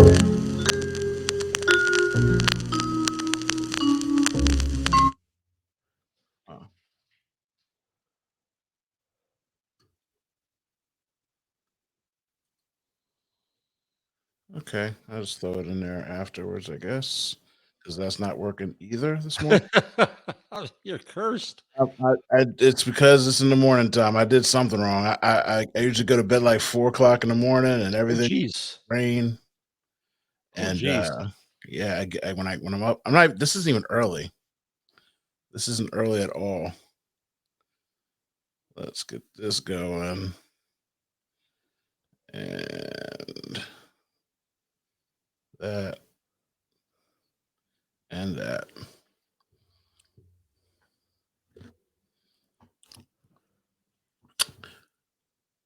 Oh, okay, I'll just throw it in there afterwards, I guess, because that's not working either this morning. You're cursed. It's because it's in the morning time. I did something wrong. I usually go to bed like 4 o'clock in the morning, and Oh, everything geez. rain. Oh, And geez. yeah, when I'm up, I'm not. This isn't even early. This isn't early at all. Let's get this going, and that and that.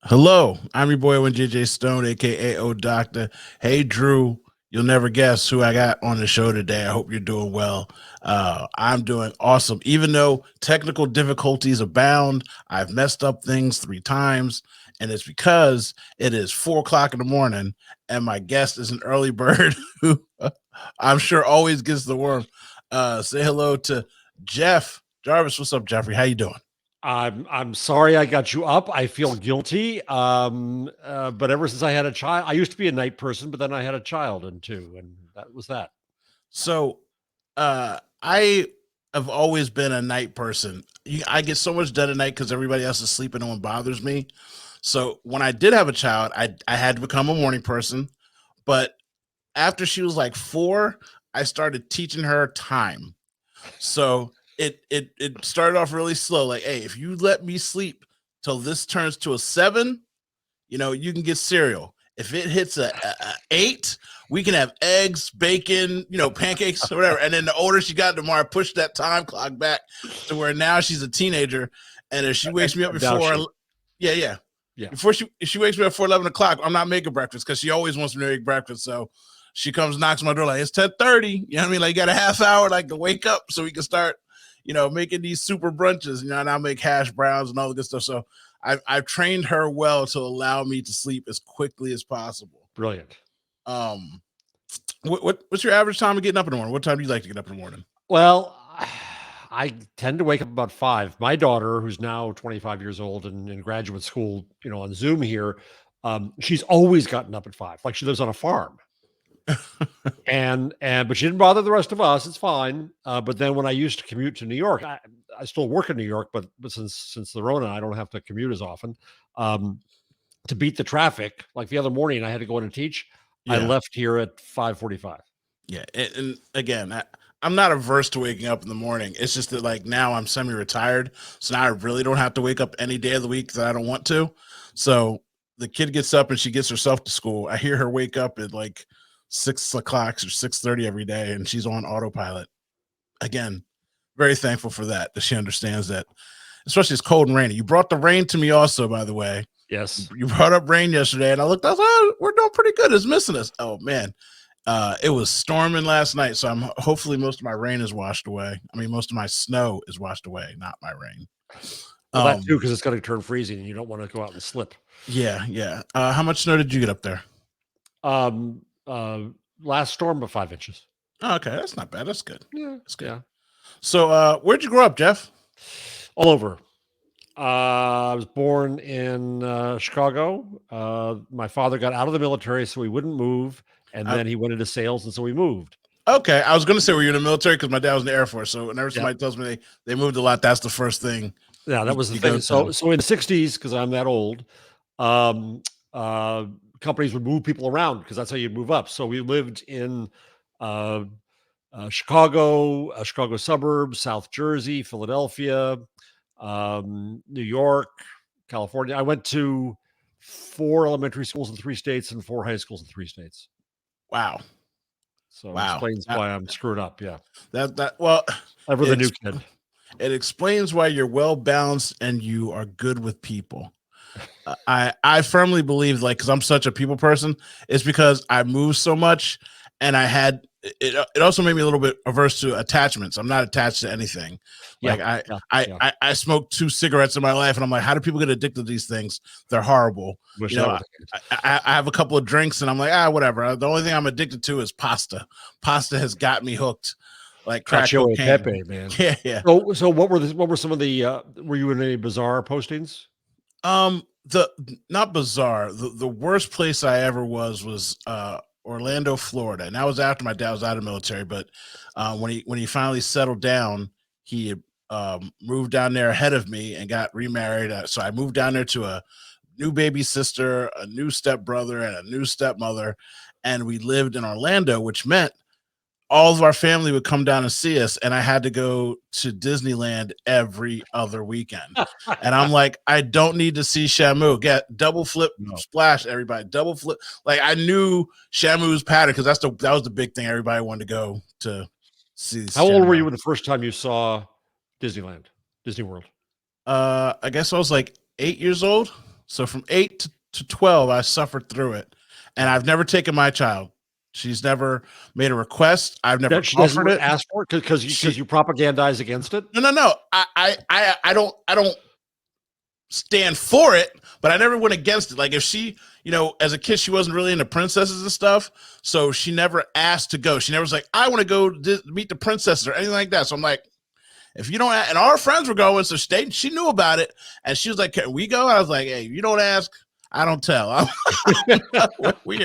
Hello, I'm your boy When JJ Stone, aka O Doctor. Hey Drew, you'll never guess who I got on the show today. I hope you're doing well. I'm doing awesome. Even though technical difficulties abound, I've messed up things 3 times, and it's because it is 4 o'clock in the morning, and my guest is an early bird who I'm sure always gets the worm. Say hello to Jeff Jarvis. What's up, Jeffrey? How you doing? I'm sorry I got you up. I feel guilty. But ever since I had a child, I used to be a night person, but then I had a child and two, and that was that. So, I have always been a night person. I get so much done at night because everybody else is sleeping. No one bothers me. So when I did have a child, I had to become a morning person. But after she was like 4, I started teaching her time. So it started off really slow. Like, hey, if you let me sleep till this turns to a 7, you can get cereal. If it hits a 8, we can have eggs, bacon, pancakes, or whatever. And then the older she got, the more I pushed that time clock back to where now she's a teenager. And if she wakes me up Now before, she, yeah. yeah. Before if she wakes me up before 11 o'clock, I'm not making breakfast because she always wants me to make breakfast. So she comes, knocks on my door like it's 10:30. You know what I mean? Like you got a half hour like to wake up so we can start, making these super brunches. And I'll make hash browns and all the good stuff. So I've trained her well to allow me to sleep as quickly as possible. Brilliant. Um, what's your average time of getting up in the morning? What time do you like to get up in the morning? Well, I tend to wake up about 5. My daughter, who's now 25 years old and in graduate school, on Zoom here, she's always gotten up at 5. Like she lives on a farm. But she didn't bother the rest of us. It's fine. But then when I used to commute to New York, I still work in New York, but since the Rona, I don't have to commute as often. To beat the traffic, like the other morning, I had to go in and teach. I Yeah, left here at 5:45. yeah. And again, I'm not averse to waking up in the morning. It's just that like now I'm semi-retired, so now I really don't have to wake up any day of the week that I don't want to. So the kid gets up and she gets herself to school. I hear her wake up at like 6 o'clock or 6:30 every day, and she's on autopilot. Again, very thankful for that she understands that, especially it's cold and rainy. You brought the rain to me also, by the way. Yes. You brought up rain yesterday, and I looked. I was like, oh, we're doing pretty good. It's missing us. Oh man, it was storming last night, so I'm hopefully most of my rain is washed away. I mean, most of my snow is washed away, not my rain. Well, that too, Um, because it's going to turn freezing, and you don't want to go out and slip. yeah, yeah. How much snow did you get up there? Um, uh, Last storm of 5 inches. Oh, okay, that's not bad. That's good. Yeah, That's good. yeah. So, where'd you grow up, Jeff? All over. I was born in Chicago. My father got out of the military, so he wouldn't move, and I, then he went into sales, and so we moved. okay, I was going to say, were you in the military? Because my dad was in the Air Force. So whenever Yeah, somebody tells me they moved a lot, that's the first thing yeah, that you, was the you go thing. to. So in the '60s, because I'm that old, um, companies would move people around because that's how you move up. So we lived in uh, Chicago, Chicago suburbs, South Jersey, Philadelphia, New York, California. I went to 4 elementary schools in 3 states and 4 high schools in 3 states. Wow, So it wow. explains why I'm screwed up. Yeah. Well, Ever the it new kid. it explains why you're well balanced and you are good with people. I firmly believe, like, because I'm such a people person, it's because I move so much, and I had it also made me a little bit averse to attachments. I'm not attached to anything. Yeah, Like yeah, yeah. I smoked 2 cigarettes in my life, and I'm like, how do people get addicted to these things? They're horrible. Wish You that know, were the case. I have a couple of drinks, and I'm like, whatever. The only thing I'm addicted to is pasta. Pasta has got me hooked, like crack Cacio e cocaine. pepe, man. Yeah, yeah. So what were some of the were you in any bizarre postings? The not bizarre. The worst place I ever was Orlando, Florida, and that was after my dad was out of the military. But when he finally settled down, he moved down there ahead of me and got remarried. So I moved down there to a new baby sister, a new stepbrother, and a new stepmother, and we lived in Orlando, which meant all of our family would come down and see us, and I had to go to Disneyland every other weekend. And I'm like, I don't need to see Shamu. Get double flip No. splash, everybody. Double flip. Like I knew Shamu's pattern because that was the big thing. Everybody wanted to go to see. How old were you Shamu. when the first time you saw Disneyland, Disney World? I guess I was like 8 years old. So from 8 to 12, I suffered through it, and I've never taken my child. She's never made a request. I've never That she doesn't offered it. ask for it because you propagandize against it. No. I don't stand for it, but I never went against it. Like if she, as a kid, she wasn't really into princesses and stuff, so she never asked to go. She never was like, I want to go meet the princesses or anything like that. So I'm like, if you don't, and all her friends were going, so she knew about it, and she was like, "Can we go?" I was like, "Hey, you don't ask, I don't tell." we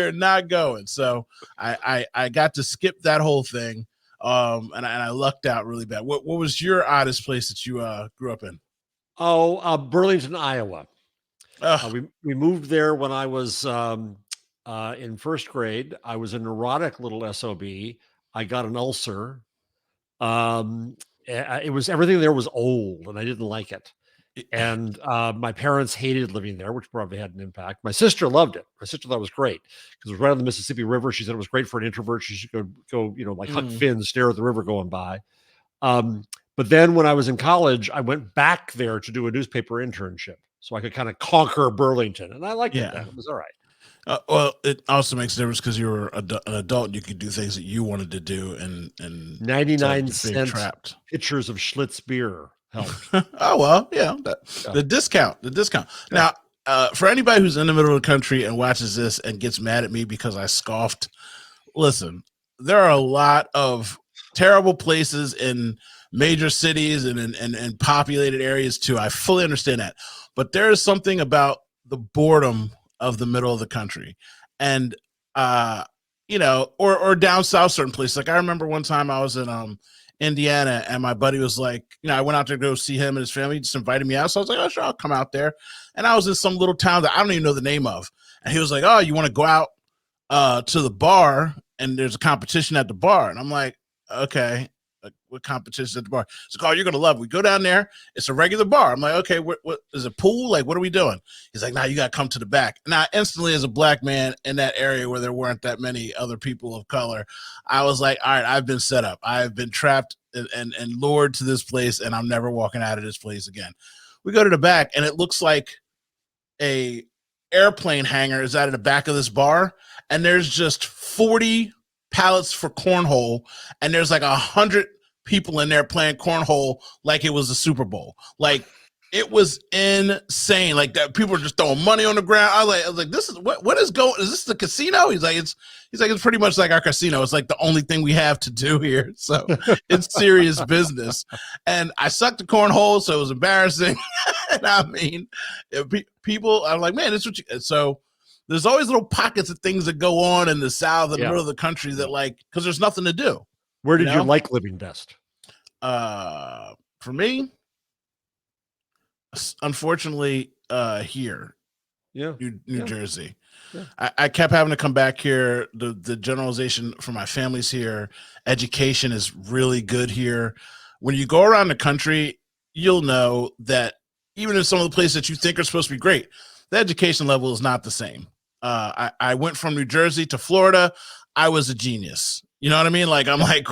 are not going. So I got to skip that whole thing, and I lucked out really bad. What was your oddest place that you grew up in? Oh, Burlington, Iowa. Oh, We moved there when I was in first grade. I was a neurotic little SOB. I got an ulcer. It was everything there was old, and I didn't like it. And my parents hated living there, which probably had an impact. My sister loved it. My sister thought it was great because it was right on the Mississippi River. She said it was great for an introvert. She should go, like Huck Finn, stare at the river going by. But then when I was in college, I went back there to do a newspaper internship so I could kind of conquer Burlington, and I liked it. Then. It was all right. Well, it also makes a difference because you were an adult. You could do things that you wanted to do, and 99-cent trapped. pitchers of Schlitz beer helped. Oh well, yeah. The discount. Yeah. Now, for anybody who's in the middle of the country and watches this and gets mad at me because I scoffed, listen, there are a lot of terrible places in major cities and in populated areas too. I fully understand that, but there is something about the boredom of the middle of the country, and or down south, certain places. Like I remember one time I was in Indiana, and my buddy was like, I went out to go see him and his family. He just invited me out, so I was like, oh sure, I'll come out there. And I was in some little town that I don't even know the name of, and he was like, oh, you want to go out to the bar, and there's a competition at the bar, and I'm like, okay. Like, what competition at the bar? It's like, oh, you're gonna love it. We go down there. It's a regular bar. I'm like, okay, what is it? Pool? Like, what are we doing? He's like, nah, you gotta come to the back. Now, instantly, as a black man in that area where there weren't that many other people of color, I was like, all right, I've been set up. I've been trapped and lured to this place, and I'm never walking out of this place again. We go to the back, and it looks like a airplane hangar is out of the back of this bar, and there's just 40 pallets for cornhole, and there's like 100 people in there playing cornhole like it was the Super Bowl. Like it was insane. Like that, people were just throwing money on the ground. I was like, this is what is going? Is this the casino? He's like, it's pretty much like our casino. It's like the only thing we have to do here. So it's serious business. And I sucked the cornhole, so it was embarrassing. And I mean, people, I'm like, man, this is what you. So there's always little pockets of things that go on in the South and the middle of the country that because there's nothing to do. Where did you like living best? For me, unfortunately, here, New Jersey. Yeah. I kept having to come back here. The generalization for my family's here. Education is really good here. When you go around the country, you'll know that even in some of the places that you think are supposed to be great, the education level is not the same. I went from New Jersey to Florida. I was a genius. You know what I mean? Like I'm like,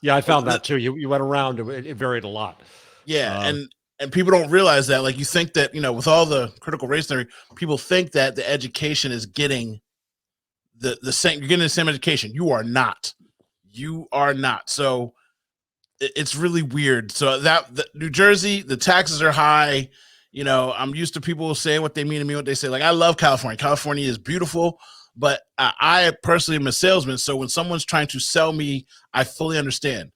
yeah, I found that too. You went around; it varied a lot. Yeah, and people don't realize that. Like you think that with all the critical race theory, people think that the education is getting the same. You're getting the same education. You are not. You are not. So it's really weird. So that New Jersey, the taxes are high. You know, I'm used to people saying what they mean to me, what they say. Like, I love California. California is beautiful, but I personally am a salesman. So when someone's trying to sell me, I fully understand.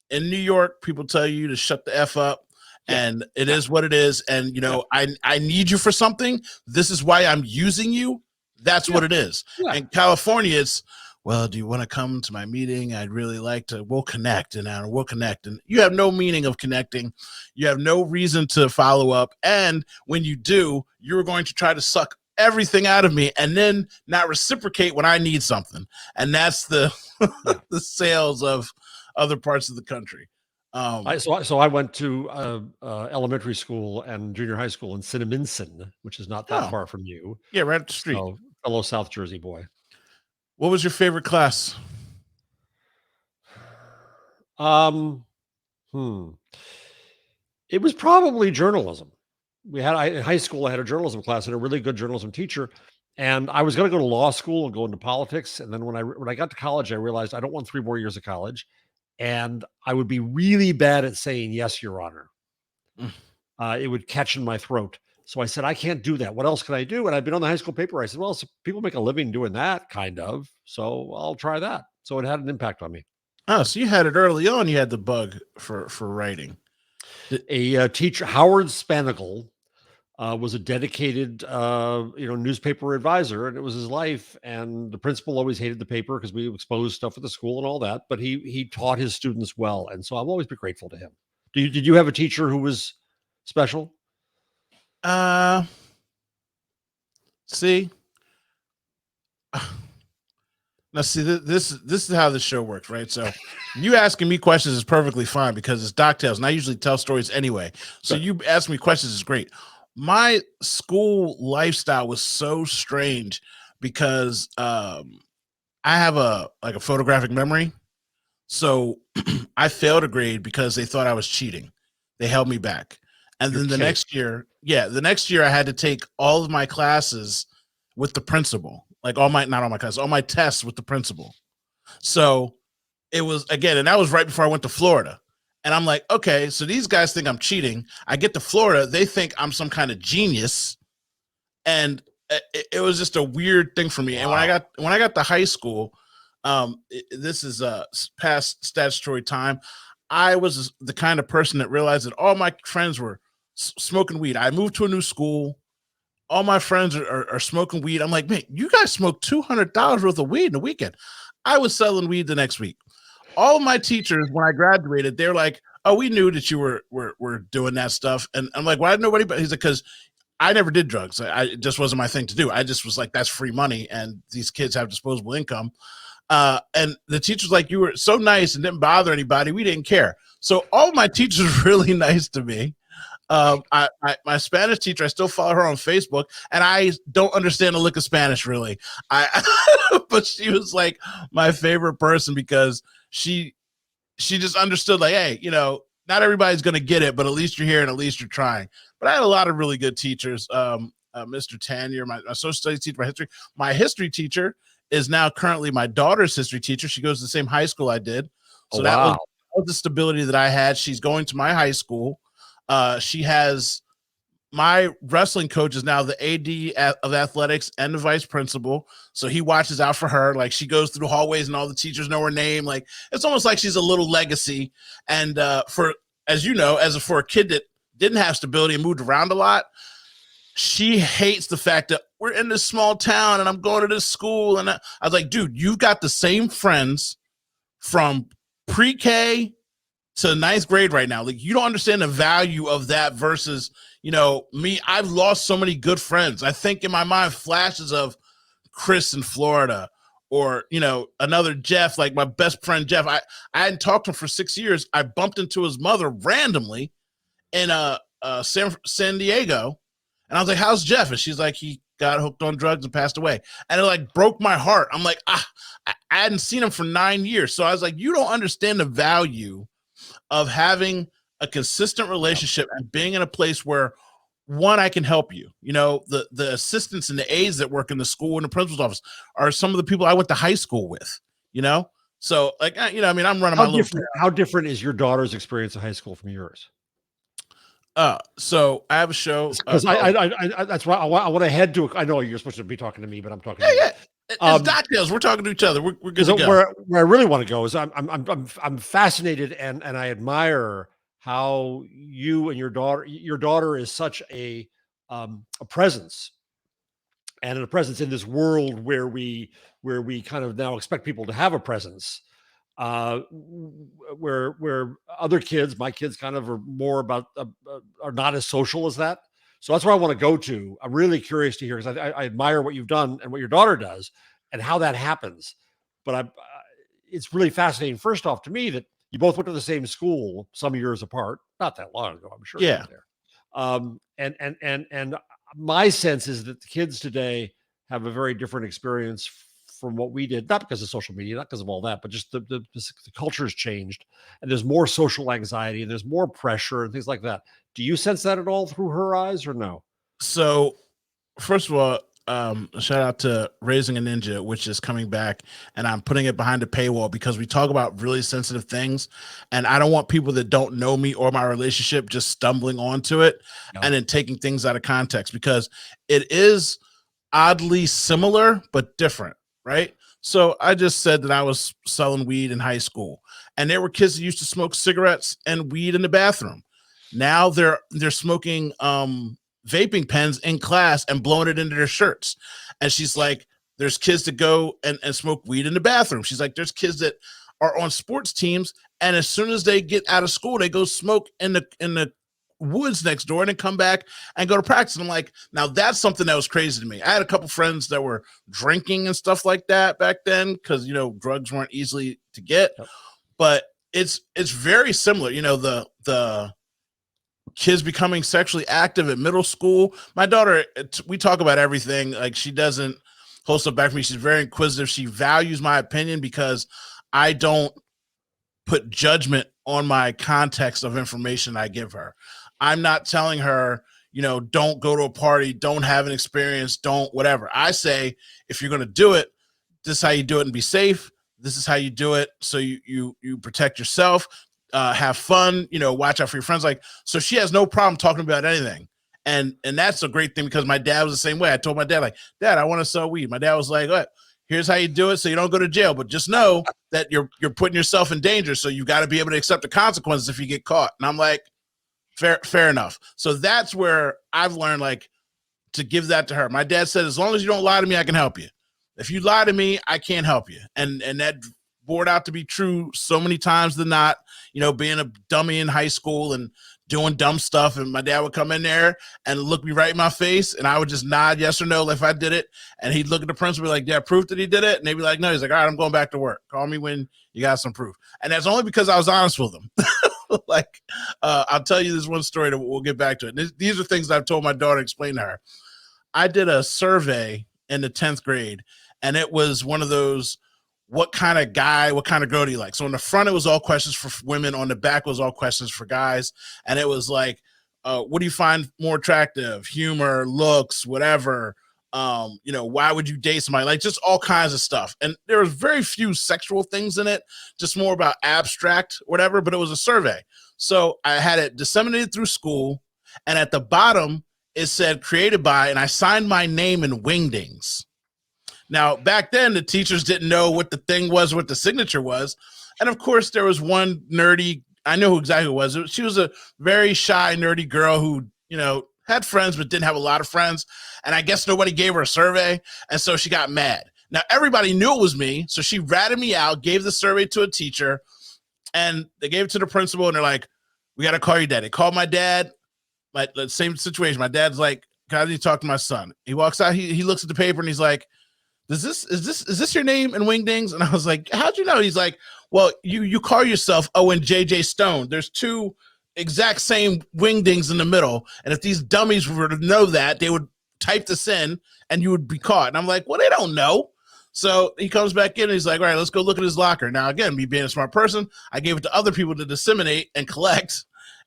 In New York, people tell you to shut the F up, Yeah. and it is what it is. And, you know, I need you for something. This is why I'm using you. That's what it is. Yeah. In California, it's, well, do you want to come to my meeting? I'd really like to. We'll connect, and we'll connect. And you have no meaning of connecting. You have no reason to follow up. And when you do, you're going to try to suck everything out of me and then not reciprocate when I need something. And that's the the sales of other parts of the country. So I went to elementary school and junior high school in Cinnaminson, which is not that far from you. Yeah, right up the street. So, fellow South Jersey boy. What was your favorite class? It was probably journalism. In high school, I had a journalism class and a really good journalism teacher. And I was going to go to law school and go into politics. And then when I got to college, I realized I don't want 3 more years of college, and I would be really bad at saying yes, Your Honor. It would catch in my throat. So I said, I can't do that. What else can I do? And I've been on the high school paper. I said, well, so people make a living doing that, kind of. So I'll try that. So it had an impact on me. Oh, so you had it early on. You had the bug for writing. A teacher, Howard Spanigal, was a dedicated, newspaper advisor, and it was his life. And the principal always hated the paper because we exposed stuff at the school and all that. But he taught his students well, and so I've always been grateful to him. Did you have a teacher who was special? See. Now, see, this is how the show works, right? So you asking me questions is perfectly fine because it's DocTales, and I usually tell stories anyway. So you ask me questions is great. My school lifestyle was so strange because I have a photographic memory. So I failed a grade because they thought I was cheating. They held me back. And then the next year I had to take all of my classes with the principal. Like not all my classes, all my tests with the principal. So it was, again, and that was right before I went to Florida. And I'm like, okay, so these guys think I'm cheating. I get to Florida, they think I'm some kind of genius. And it was just a weird thing for me. Wow. And when I got to high school, this is past statutory time, I was the kind of person that realized that all my friends were smoking weed. I moved to a new school. All my friends are smoking weed. I'm like, man, you guys smoke $200 worth of weed in a weekend. I was selling weed the next week. All of my teachers, when I graduated, they're like, oh, we knew that you were doing that stuff. And I'm like, why did nobody? But he's like, because I never did drugs. It just wasn't my thing to do. I just was like, that's free money, and these kids have disposable income. And the teacher's like, you were so nice and didn't bother anybody. We didn't care. So all my teachers were really nice to me. My Spanish teacher, I still follow her on Facebook, and I don't understand a lick of Spanish really. But she was like my favorite person because she just understood, like, hey, not everybody's going to get it, but at least you're here and at least you're trying. But I had a lot of really good teachers. Mr. Tanier, my social studies teacher, my history teacher is now currently my daughter's history teacher. She goes to the same high school I did. So that was the stability that I had. She's going to my high school. She has, my wrestling coach is now the AD of athletics and the vice principal. So he watches out for her. Like, she goes through the hallways and all the teachers know her name. Like, it's almost like she's a little legacy. And for a kid that didn't have stability and moved around a lot, she hates the fact that we're in this small town and I'm going to this school. And I was like, dude, you've got the same friends from pre-K to ninth grade right now. Like, you don't understand the value of that versus, me. I've lost so many good friends. I think in my mind flashes of Chris in Florida, or, another Jeff, like my best friend, Jeff. I hadn't talked to him for 6 years. I bumped into his mother randomly in San Diego. And I was like, how's Jeff? And she's like, he got hooked on drugs and passed away. And it like broke my heart. I'm like, I hadn't seen him for 9 years. So I was like, you don't understand the value of having a consistent relationship and being in a place where one, I can help you. You know, the assistants and the aides that work in the school and the principal's office are some of the people I went to high school with. You know, so like I mean, I'm running my little town. How different is your daughter's experience in high school from yours? So I have a show Because that's why I want to head to. I know you're supposed to be talking to me, but I'm talking to you. yeah. It's DocTales. We're talking to each other. We're good to go. Where I really want to go is I'm fascinated and I admire how you and your daughter is such a presence and a presence in this world where we kind of now expect people to have a presence. Where other kids, my kids, kind of are more about are not as social as that. So that's where I want to go to. I'm really curious to hear because I admire what you've done and what your daughter does and how that happens. But it's really fascinating. First off, to me, that you both went to the same school some years apart, not that long ago, I'm sure. Yeah. And my sense is that the kids today have a very different experience from what we did, not because of social media, not because of all that, but just the culture has changed and there's more social anxiety and there's more pressure and things like that. Do you sense that at all through her eyes or no? So first of all, shout out to Raising a Ninja, which is coming back, and I'm putting it behind a paywall because we talk about really sensitive things, and I don't want people that don't know me or my relationship just stumbling onto it and then taking things out of context, because it is oddly similar but different, right? So I just said that I was selling weed in high school, and there were kids that used to smoke cigarettes and weed in the bathroom. Now they're smoking vaping pens in class and blowing it into their shirts. And she's like, there's kids that go and smoke weed in the bathroom. She's like, there's kids that are on sports teams, and as soon as they get out of school, they go smoke in the woods next door and then come back and go to practice. And I'm like, now that's something that was crazy to me. I had a couple friends that were drinking and stuff like that back then because, you know, drugs weren't easily to get. Yep. But it's very similar. You know, the kids becoming sexually active at middle school. My daughter, we talk about everything. Like, she doesn't hold stuff back from me. She's very inquisitive. She values my opinion because I don't put judgment on my context of information I give her. I'm not telling her, you know, don't go to a party, don't have an experience, don't whatever. I say, if you're going to do it, this is how you do it and be safe. This is how you do it. So you protect yourself, have fun, you know, watch out for your friends. Like, so she has no problem talking about anything. And that's a great thing because my dad was the same way. I told my dad, like, Dad, I want to sell weed. My dad was like, what? Here's how you do it so you don't go to jail, but just know that you're putting yourself in danger. So you got to be able to accept the consequences if you get caught. And I'm like, fair enough. So that's where I've learned, like, to give that to her. My dad said, as long as you don't lie to me, I can help you. If you lie to me, I can't help you. And that bore out to be true so many times than not, you know, being a dummy in high school and doing dumb stuff. And my dad would come in there and look me right in my face, and I would just nod yes or no if I did it. And he'd look at the principal like, yeah, proof that he did it? And they'd be like, no. He's like, all right, I'm going back to work. Call me when you got some proof. And that's only because I was honest with him. Like, I'll tell you this one story that we'll get back to it. These are things that I've told my daughter to explain to her. I did a survey in the 10th grade, and it was one of those, what kind of guy, what kind of girl do you like? So on the front, it was all questions for women. On the back was all questions for guys. And it was like, what do you find more attractive? Humor, looks, whatever. You know, why would you date somebody? Like, just all kinds of stuff. And there was very few sexual things in it, just more about abstract, whatever, but it was a survey. So I had it disseminated through school. And at the bottom, it said created by, and I signed my name in wingdings. Now, back then, the teachers didn't know what the thing was, what the signature was. And of course, there was one nerdy, I know who exactly it was. She was a very shy, nerdy girl who, you know, had friends, but didn't have a lot of friends. And I guess nobody gave her a survey. And so she got mad. Now, everybody knew it was me. So she ratted me out, gave the survey to a teacher, and they gave it to the principal. And they're like, we got to call your dad. They called my dad. Like, the same situation. My dad's like, God, I need to talk to my son. He walks out. He looks at the paper and he's like, is this your name in wingdings? And I was like, how'd you know? He's like, well, you call yourself Owen JJ Stone. There's two exact same wingdings in the middle. And if these dummies were to know that, they would type this in and you would be caught. And I'm like, well, they don't know. So he comes back in and he's like, all right, let's go look at his locker. Now, again, me being a smart person, I gave it to other people to disseminate and collect.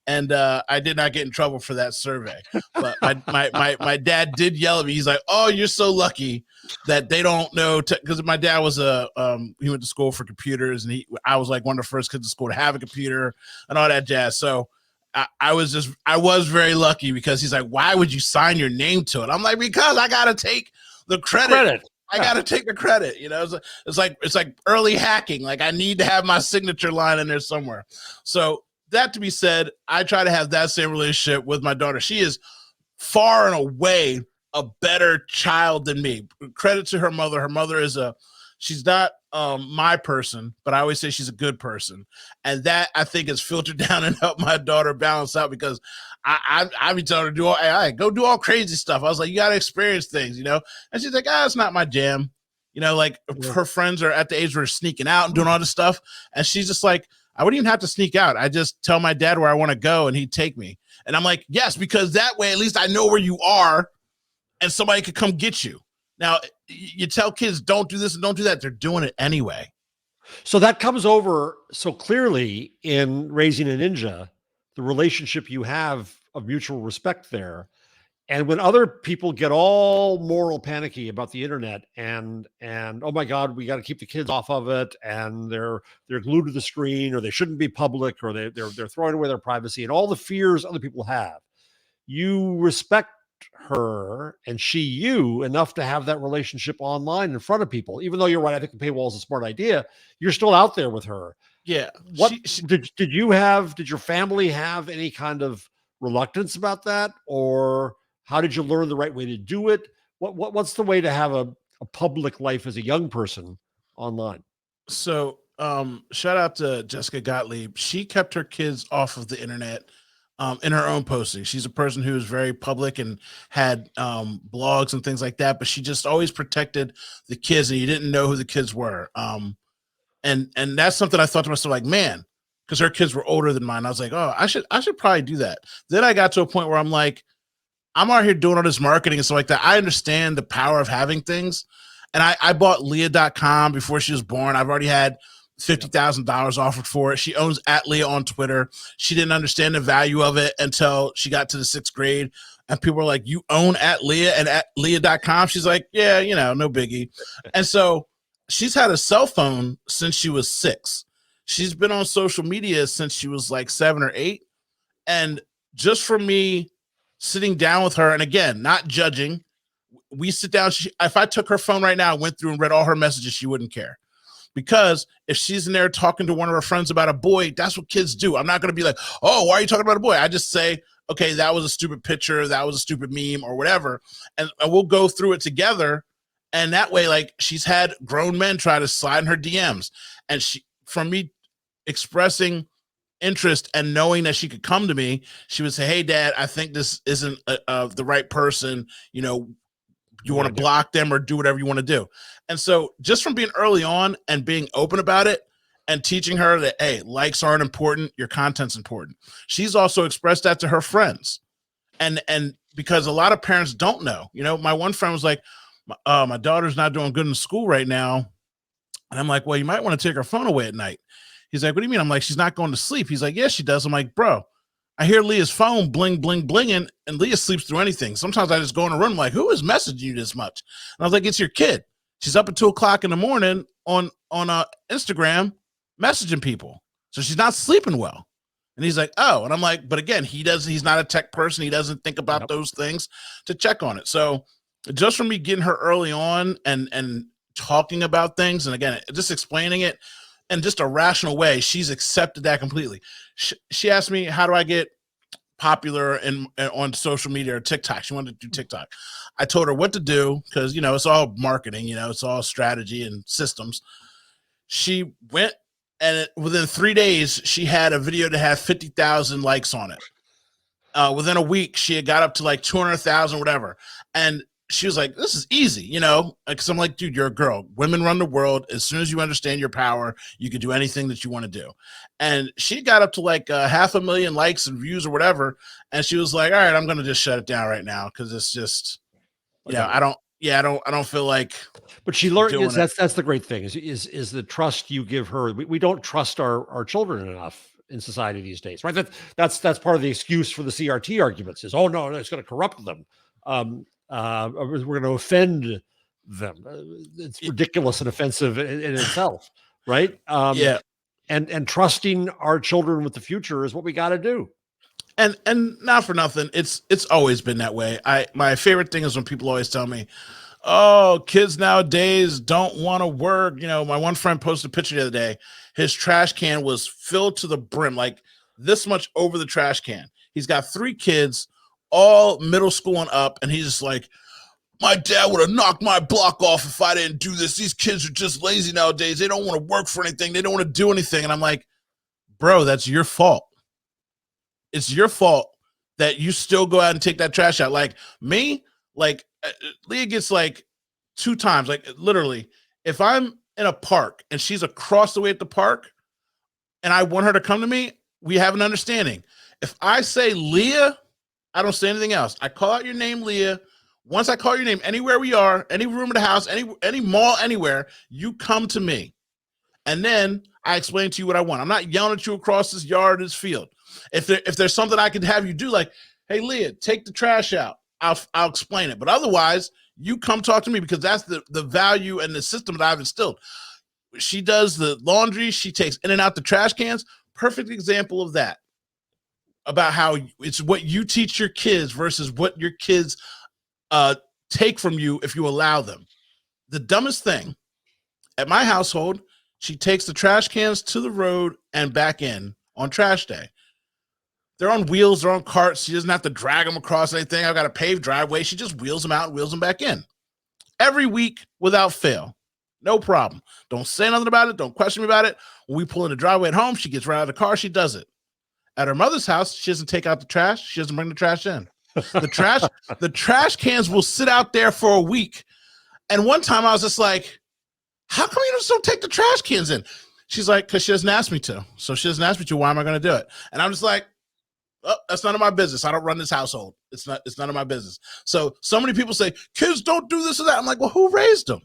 and I did not get in trouble for that survey. But my dad did yell at me. He's like, "Oh, you're so lucky that they don't know," because my dad was he went to school for computers, and I was like one of the first kids in school to have a computer and all that jazz. So I was very lucky because he's like, "Why would you sign your name to it?" I'm like, "Because I gotta take the credit. I gotta take the credit." You know, it's like early hacking. Like I need to have my signature line in there somewhere. So that to be said, I try to have that same relationship with my daughter. She is far and away a better child than me. Credit to her mother. Her mother is she's not my person, but I always say she's a good person. And that I think is filtered down and helped my daughter balance out because I be telling her to do go do all crazy stuff. I was like, you got to experience things, you know? And she's like, it's not my jam. You know, like her friends are at the age where they're sneaking out and doing all this stuff. And she's just like, I wouldn't even have to sneak out. I just tell my dad where I want to go and he'd take me. And I'm like, yes, because that way, at least I know where you are and somebody could come get you. Now, you tell kids, don't do this and don't do that. They're doing it anyway. So that comes over so clearly in Raising a Ninja, the relationship you have of mutual respect there. And when other people get all moral panicky about the internet and oh my God, we got to keep the kids off of it, and they're glued to the screen, or they shouldn't be public, or they're throwing away their privacy, and all the fears other people have, you respect her and she you enough to have that relationship online in front of people. Even though you're right, I think the paywall is a smart idea. You're still out there with her. Yeah. What did your family have any kind of reluctance about that, or how did you learn the right way to do it? What's the way to have a public life as a young person online? So shout out to Jessica Gottlieb. She kept her kids off of the internet in her own posting. She's a person who is very public and had blogs and things like that, but she just always protected the kids, and you didn't know who the kids were. And that's something I thought to myself, like, man, because her kids were older than mine. I was like, oh, I should probably do that. Then I got to a point where I'm like, I'm out here doing all this marketing and stuff like that. I understand the power of having things. And I bought Leah.com before she was born. I've already had $50,000 offered for it. She owns @Leah on Twitter. She didn't understand the value of it until she got to the 6th grade. And people were like, you own @Leah and @Leah.com? She's like, yeah, you know, no biggie. And so she's had a cell phone since she was 6. She's been on social media since she was like 7 or 8. And just for me sitting down with her, and again, not judging, we sit down. If I took her phone right now, went through and read all her messages, she wouldn't care. Because if she's in there talking to one of her friends about a boy, that's what kids do. I'm not going to be like, oh, why are you talking about a boy? I just say, okay, that was a stupid picture, that was a stupid meme or whatever. And we'll go through it together. And that way, like, she's had grown men try to slide in her DMs. And from me expressing interest and knowing that she could come to me, she would say, hey, Dad, I think this isn't the right person. You know, you want to block them or do whatever you want to do. And so just from being early on and being open about it and teaching her that, hey, likes aren't important, your content's important. She's also expressed that to her friends. And because a lot of parents don't know, you know, my one friend was like, my daughter's not doing good in school right now. And I'm like, well, you might want to take her phone away at night. He's like, what do you mean? I'm like, she's not going to sleep. He's like, yes, she does. I'm like, bro, I hear Leah's phone bling, bling, blinging, and Leah sleeps through anything. Sometimes I just go in a room like, who is messaging you this much? And I was like, it's your kid. She's up at 2:00 in the morning on Instagram messaging people. So she's not sleeping well. And he's like, oh. And I'm like, but again, he's not a tech person. He doesn't think about those things to check on it. So just from me getting her early on and talking about things, and again, just explaining it in just a rational way, she's accepted that completely. She asked me, how do I get popular on social media or TikTok? She wanted to do TikTok. I told her what to do because, you know, it's all marketing, you know, it's all strategy and systems. She went, and within 3 days, she had a video that had 50,000 likes on it. Within a week, she had got up to like 200,000, whatever. And she was like, this is easy, you know, because I'm like, dude, you're a girl. Women run the world. As soon as you understand your power, you can do anything that you want to do. And she got up to like 500,000 likes and views or whatever. And she was like, all right, I'm going to just shut it down right now because it's just, you know, I don't feel like. But she learned, that's the great thing is the trust you give her. We don't trust our children enough. in society these days, right? That's part of the excuse for the CRT arguments is, oh no, it's going to corrupt them. We're going to offend them. It's ridiculous and offensive in itself, right? Yeah. And trusting our children with the future is what we got to do. And not for nothing, it's always been that way. My favorite thing is when people always tell me, "Oh, kids nowadays don't want to work." My one friend posted a picture the other day. His trash can was filled to the brim, like this much over the trash can. He's got 3 kids, all middle school and up, and he's just like, "My dad would have knocked my block off if I didn't do this. These kids are just lazy nowadays. They don't want to work for anything. They don't want to do anything." And I'm like, "Bro, that's your fault. It's your fault that you still go out and take that trash out." Like me, like Leah gets like 2 times, like literally, if I'm in a park and she's across the way at the park and I want her to come to me, we have an understanding. If I say Leah, I don't say anything else. I call out your name, Leah. Once I call your name, anywhere we are, any room of the house, any mall, anywhere, you come to me. And then I explain to you what I want. I'm not yelling at you across this yard, this field. If there's something I could have you do, like, "Hey, Leah, take the trash out," I'll explain it. But otherwise, you come talk to me, because that's the value and the system that I've instilled. She does the laundry. She takes in and out the trash cans. Perfect example of that. About how it's what you teach your kids versus what your kids take from you if you allow them. The dumbest thing at my household, she takes the trash cans to the road and back in on trash day. They're on wheels, they're on carts. She doesn't have to drag them across anything. I've got a paved driveway. She just wheels them out and wheels them back in. Every week without fail. No problem. Don't say nothing about it. Don't question me about it. When we pull in the driveway at home, she gets right out of the car. She does it. At her mother's house, she doesn't take out the trash. She doesn't bring the trash in. The trash cans will sit out there for a week. And one time I was just like, "How come you just don't take the trash cans in?" She's like, "Because she doesn't ask me to." So she doesn't ask me to. Why am I going to do it? And I'm just like, "Oh, that's none of my business. I don't run this household. It's none of my business." So many people say, "Kids don't do this or that." I'm like, well, who raised them?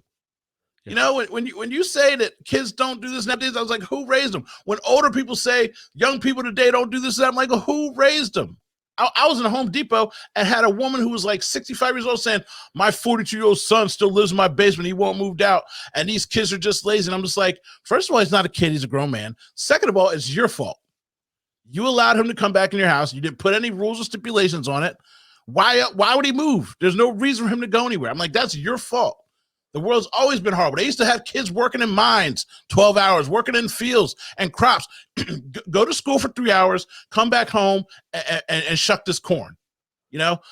Yeah. When you say that kids don't do this nowadays, I was like, who raised them? When older people say young people today don't do this, I'm like, well, who raised them? I was in a Home Depot and had a woman who was like 65 years old saying, "My 42-year-old son still lives in my basement. He won't move out. And these kids are just lazy." And I'm just like, first of all, he's not a kid. He's a grown man. Second of all, it's your fault. You allowed him to come back in your house. You didn't put any rules or stipulations on it. Why would he move? There's no reason for him to go anywhere. I'm like, that's your fault. The world's always been horrible. They used to have kids working in mines 12 hours, working in fields and crops. Go to school for 3 hours, come back home and shuck this corn.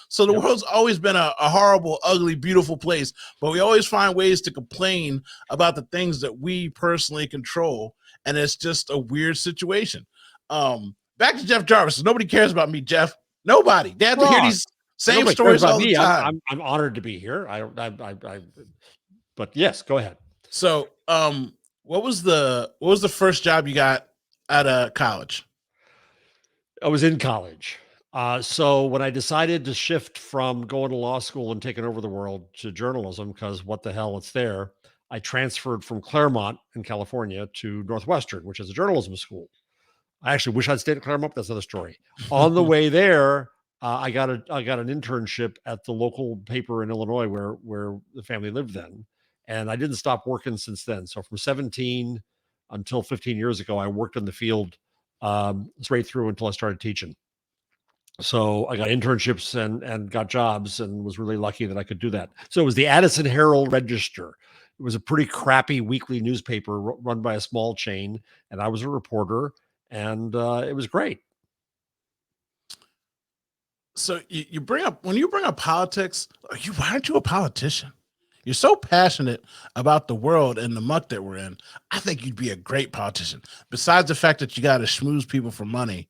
So the world's always been a horrible, ugly, beautiful place, but we always find ways to complain about the things that we personally control, and it's just a weird situation. Back to Jeff Jarvis. Nobody cares about me, Jeff. Nobody. They have to hear these same stories all the time. I'm honored to be here. But yes, go ahead. So, what was the first job you got out of college? I was in college. So when I decided to shift from going to law school and taking over the world to journalism, because what the hell, it's there, I transferred from Claremont in California to Northwestern, which is a journalism school. I actually wish I'd stayed at Claremont. That's another story. On the way there, I got an internship at the local paper in Illinois where the family lived then. And I didn't stop working since then. So from 17 until 15 years ago, I worked in the field straight through until I started teaching. So I got internships and got jobs and was really lucky that I could do that. So it was the Addison Herald Register. It was a pretty crappy weekly newspaper run by a small chain. And I was a reporter, and it was great. So when you bring up politics, why aren't you a politician? You're so passionate about the world and the muck that we're in. I think you'd be a great politician. Besides the fact that you got to schmooze people for money.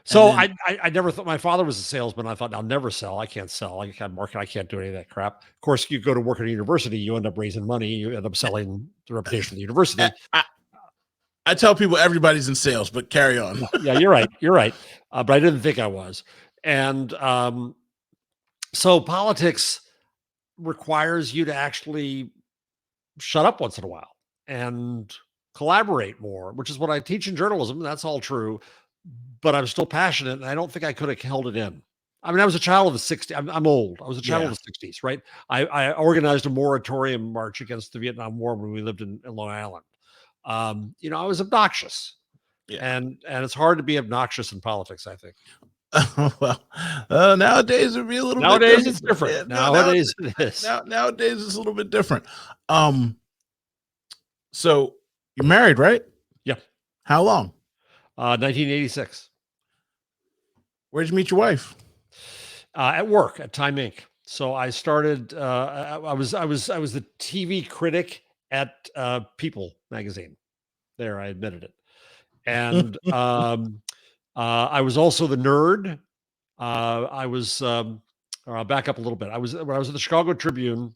So I never thought. My father was a salesman. I thought, I'll never sell. I can't sell. I can't market. I can't do any of that crap. Of course, you go to work at a university, you end up raising money. You end up selling the reputation of the university. I tell people everybody's in sales, but carry on. Yeah, you're right. You're right. But I didn't think I was. And so politics requires you to actually shut up once in a while and collaborate more, which is what I teach in journalism. That's all true, but I'm still passionate, and I don't think I could have held it in. I mean, I was a child of the 60s. I'm old. I was a child Yeah. of the 60s, right? I organized a moratorium march against the Vietnam War when we lived in Long Island. I was obnoxious, Yeah. and it's hard to be obnoxious in politics, I think. Well, nowadays it'd be a little bit Nowadays different. it's different. Yeah, Nowadays it is. nowadays it's a little bit different. So you're married, right? Yeah. How long? 1986. Where'd you meet your wife? At work at Time Inc. So I started. I was the TV critic at People magazine. There, I admitted it, and I was also the nerd. I was. I'll back up a little bit. When I was at the Chicago Tribune.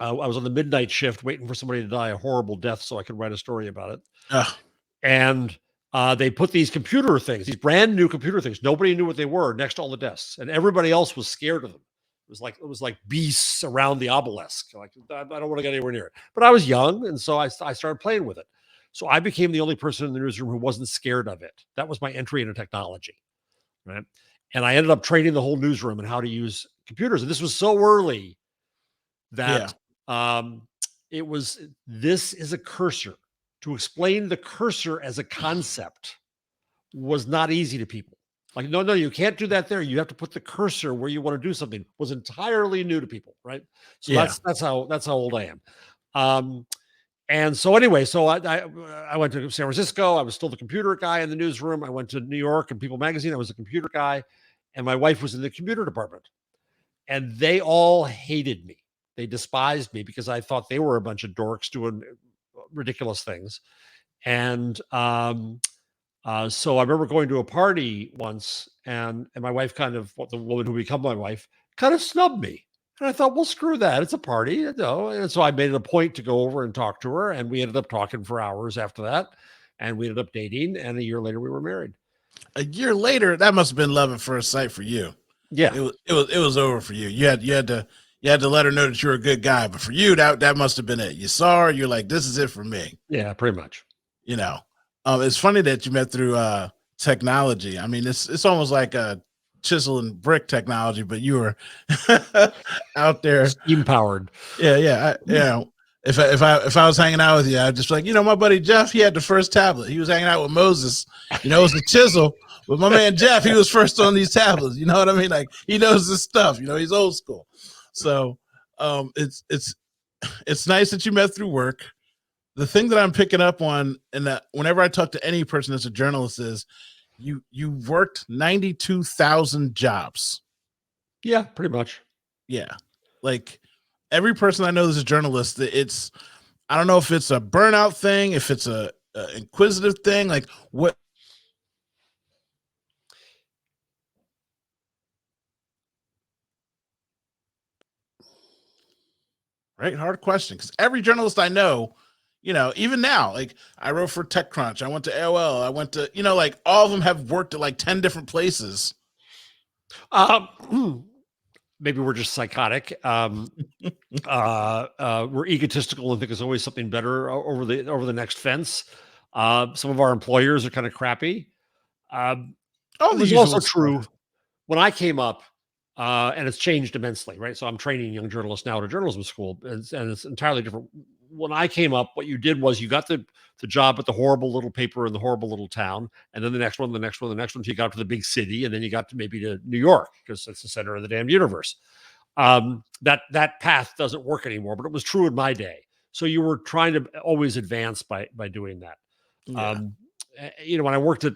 I was on the midnight shift, waiting for somebody to die a horrible death, so I could write a story about it. Ugh. And they put these computer things, these brand new computer things. Nobody knew what they were next to all the desks, and everybody else was scared of them. It was like beasts around the obelisk. Like I don't want to get anywhere near it. But I was young, and so I started playing with it. So I became the only person in the newsroom who wasn't scared of it. That was my entry into technology, right? And I ended up training the whole newsroom in how to use computers. And this was so early that this is a cursor. To explain the cursor as a concept was not easy to people. Like, no, you can't do that there. You have to put the cursor where you want to do something. Was entirely new to people, right? So that's how old I am. And so anyway, so I went to San Francisco. I was still the computer guy in the newsroom. I went to New York and People Magazine. I was a computer guy, and my wife was in the computer department. And they all hated me. They despised me because I thought they were a bunch of dorks doing ridiculous things. And so I remember going to a party once, and my wife the woman who became my wife, kind of snubbed me. And I thought, well, screw that. It's a party, And so I made it a point to go over and talk to her, and we ended up talking for hours after that, and we ended up dating. And a year later, we were married. A year later, that must have been love at first sight for you. Yeah, it was over for you. You had to let her know that you're a good guy. But for you, that must have been it. You saw her, you're like, this is it for me. Yeah, pretty much. It's funny that you met through technology. I mean, it's almost like a chisel and brick technology, but you were out there, steam powered. Yeah. If I was hanging out with you, I'd just be like, my buddy Jeff, he had the first tablet. He was hanging out with Moses. It was a chisel. But my man Jeff, he was first on these tablets. You know what I mean? Like, he knows this stuff. He's old school. So it's nice that you met through work. The thing that I'm picking up on, and that whenever I talk to any person that's a journalist, is you worked 92,000 jobs. Yeah, pretty much. Yeah, like every person I know that's a journalist, I don't know if it's a burnout thing, if it's a inquisitive thing, like what. Right, hard question, because every journalist I know, even now, like I wrote for TechCrunch, I went to AOL, I went to, like all of them have worked at like 10 different places. Maybe we're just psychotic. We're egotistical and think there's always something better over the next fence. Some of our employers are kind of crappy. It was also true when I came up, and it's changed immensely, right? So I'm training young journalists now at a journalism school, and it's entirely different. When I came up, what you did was you got the job at the horrible little paper in the horrible little town, and then the next one, until you got to the big city, and then you got to maybe to New York because it's the center of the damn universe. That path doesn't work anymore, but it was true in my day. So you were trying to always advance by doing that. Yeah. When I worked in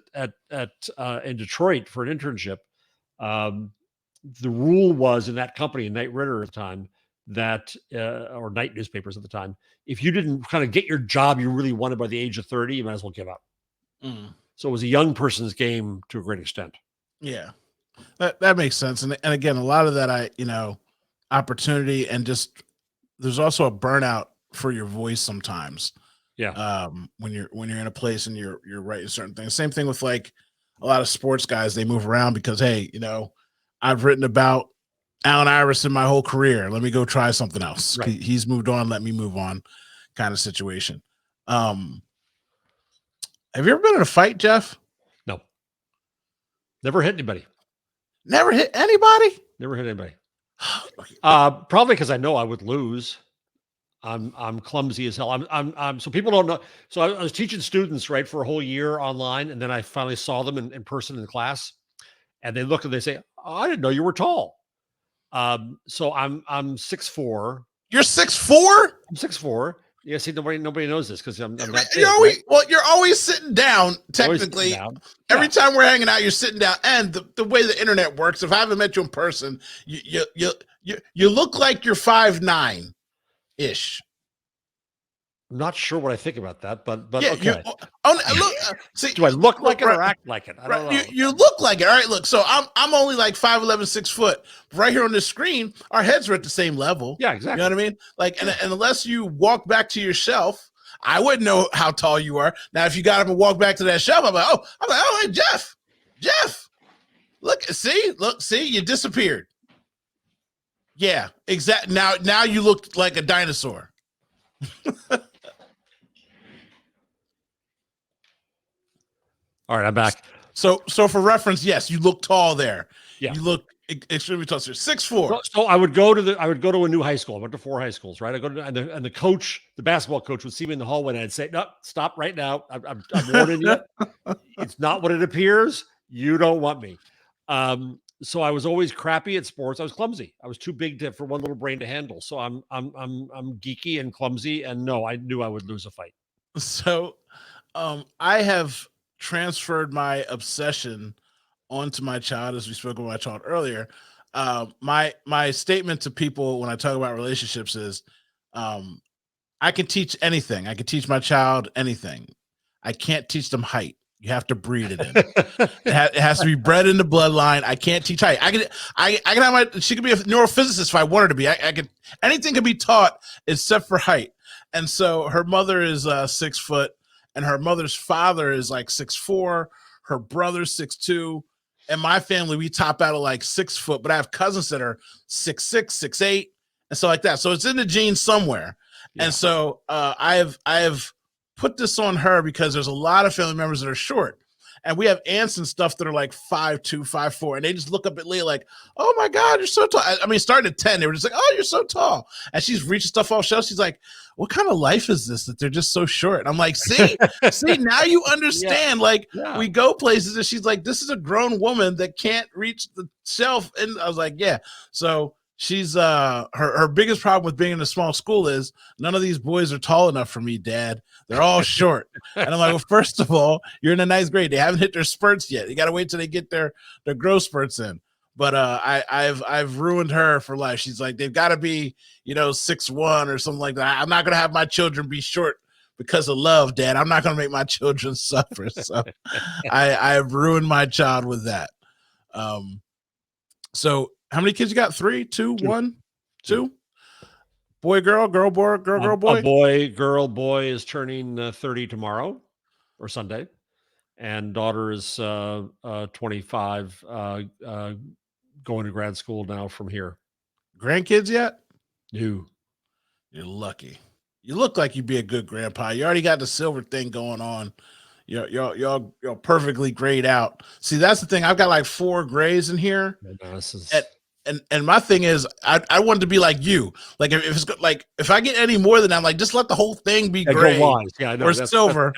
Detroit for an internship, the rule was in that company, Knight Ridder at the time, that or Night newspapers at the time, if you didn't kind of get your job you really wanted by the age of 30, you might as well give up. So it was a young person's game to a great extent. Yeah, that makes sense. And again, a lot of that, opportunity, and just there's also a burnout for your voice sometimes. Yeah. When you're in a place and you're writing certain things. Same thing with like a lot of sports guys, they move around because, hey, I've written about Allen Iverson my whole career. Let me go try something else. Right. He's moved on. Let me move on, kind of situation. Have you ever been in a fight, Jeff? No, never hit anybody. Never hit anybody? Never hit anybody. Probably because I know I would lose. I'm clumsy as hell. I'm so people don't know. So I was teaching students, right, for a whole year online, and then I finally saw them in person in class, and they look and they say, "Oh, I didn't know you were tall." So I'm 6'4". You're 6'4"? I'm 6'4". Yeah, see, nobody knows this because I'm that You're big, always right? well, you're always sitting down, Always sitting technically. down. Every Yeah, time we're hanging out, you're sitting down. And the way the internet works, if I haven't met you in person, you look like you're 5'9" ish. I'm not sure what I think about that, but Yeah, you. okay. Look, see, Do I look like look, it or right, act like it? I right. don't know. You look like it. All right, look. So I'm only like 5'11", 6 foot. Right here on the screen, our heads are at the same level. Yeah, You know exactly. what I mean? Like, and unless you walk back to your shelf, I wouldn't know how tall you are. Now, if you got up and walk back to that shelf, I'm like, hey, Jeff, look, see, you disappeared. Yeah, exactly. Now you look like a dinosaur. All right, I'm back. So for reference, yes, you look tall there. Yeah. You look extremely tall. So 6'4". So I would go to a new high school. I went to 4 high schools, right? I go to and the coach, the basketball coach, would see me in the hallway and I'd say, "No, stop right now. I'm warning you. It's not what it appears. You don't want me." So I was always crappy at sports. I was clumsy. I was too big for one little brain to handle. So I'm geeky and clumsy. And no, I knew I would lose a fight. So I have transferred my obsession onto my child, as we spoke about my child earlier. My statement to people when I talk about relationships is, I can teach anything. I can teach my child anything. I can't teach them height. You have to breed it in. It has to be bred in the bloodline. I can't teach height. I can have my. She could be a neurophysicist if I want her to be. I can. Anything can be taught except for height. And so her mother is 6 foot, and her mother's father is like 6'4". Her brother's 6'2". And my family, we top out at like 6 foot, but I have cousins that are 6'6", 6'8", and so like that. So it's in the genes somewhere. Yeah. And so I have put this on her because there's a lot of family members that are short. And we have aunts and stuff that are like 5'2", 5'4", and they just look up at Leah like, "Oh my God, you're so tall." I mean, starting at 10, they were just like, "Oh, you're so tall." And she's reaching stuff off shelves. She's like, "What kind of life is this that they're just so short?" And I'm like, see, now you understand. Yeah. Like, Yeah. we go places and she's like, "This is a grown woman that can't reach the shelf." And I was like, yeah. So she's her biggest problem with being in a small school is none of these boys are tall enough for me, Dad. They're all short. And I'm like, well, first of all, you're in a ninth grade. They haven't hit their spurts yet. You got to wait till they get their growth spurts in. But I've ruined her for life. She's like, they've got to be 6'1" or something like that. I'm not gonna have my children be short because of love, Dad. I'm not gonna make my children suffer. So I've ruined my child with that. So how many kids you got? 3, 2, 1, 2? Boy, girl, girl, boy, girl, boy. A boy, girl, boy is turning 30 tomorrow or Sunday, and daughter is 25, going to grad school now from here. Grandkids yet? You. You're lucky. You look like you'd be a good grandpa. You already got the silver thing going on. You're perfectly grayed out. See, that's the thing. I've got like 4 grays in here. And my thing is, I wanted to be like you. Like if it's like if I get any more than that, I'm like, just let the whole thing be gray or silver.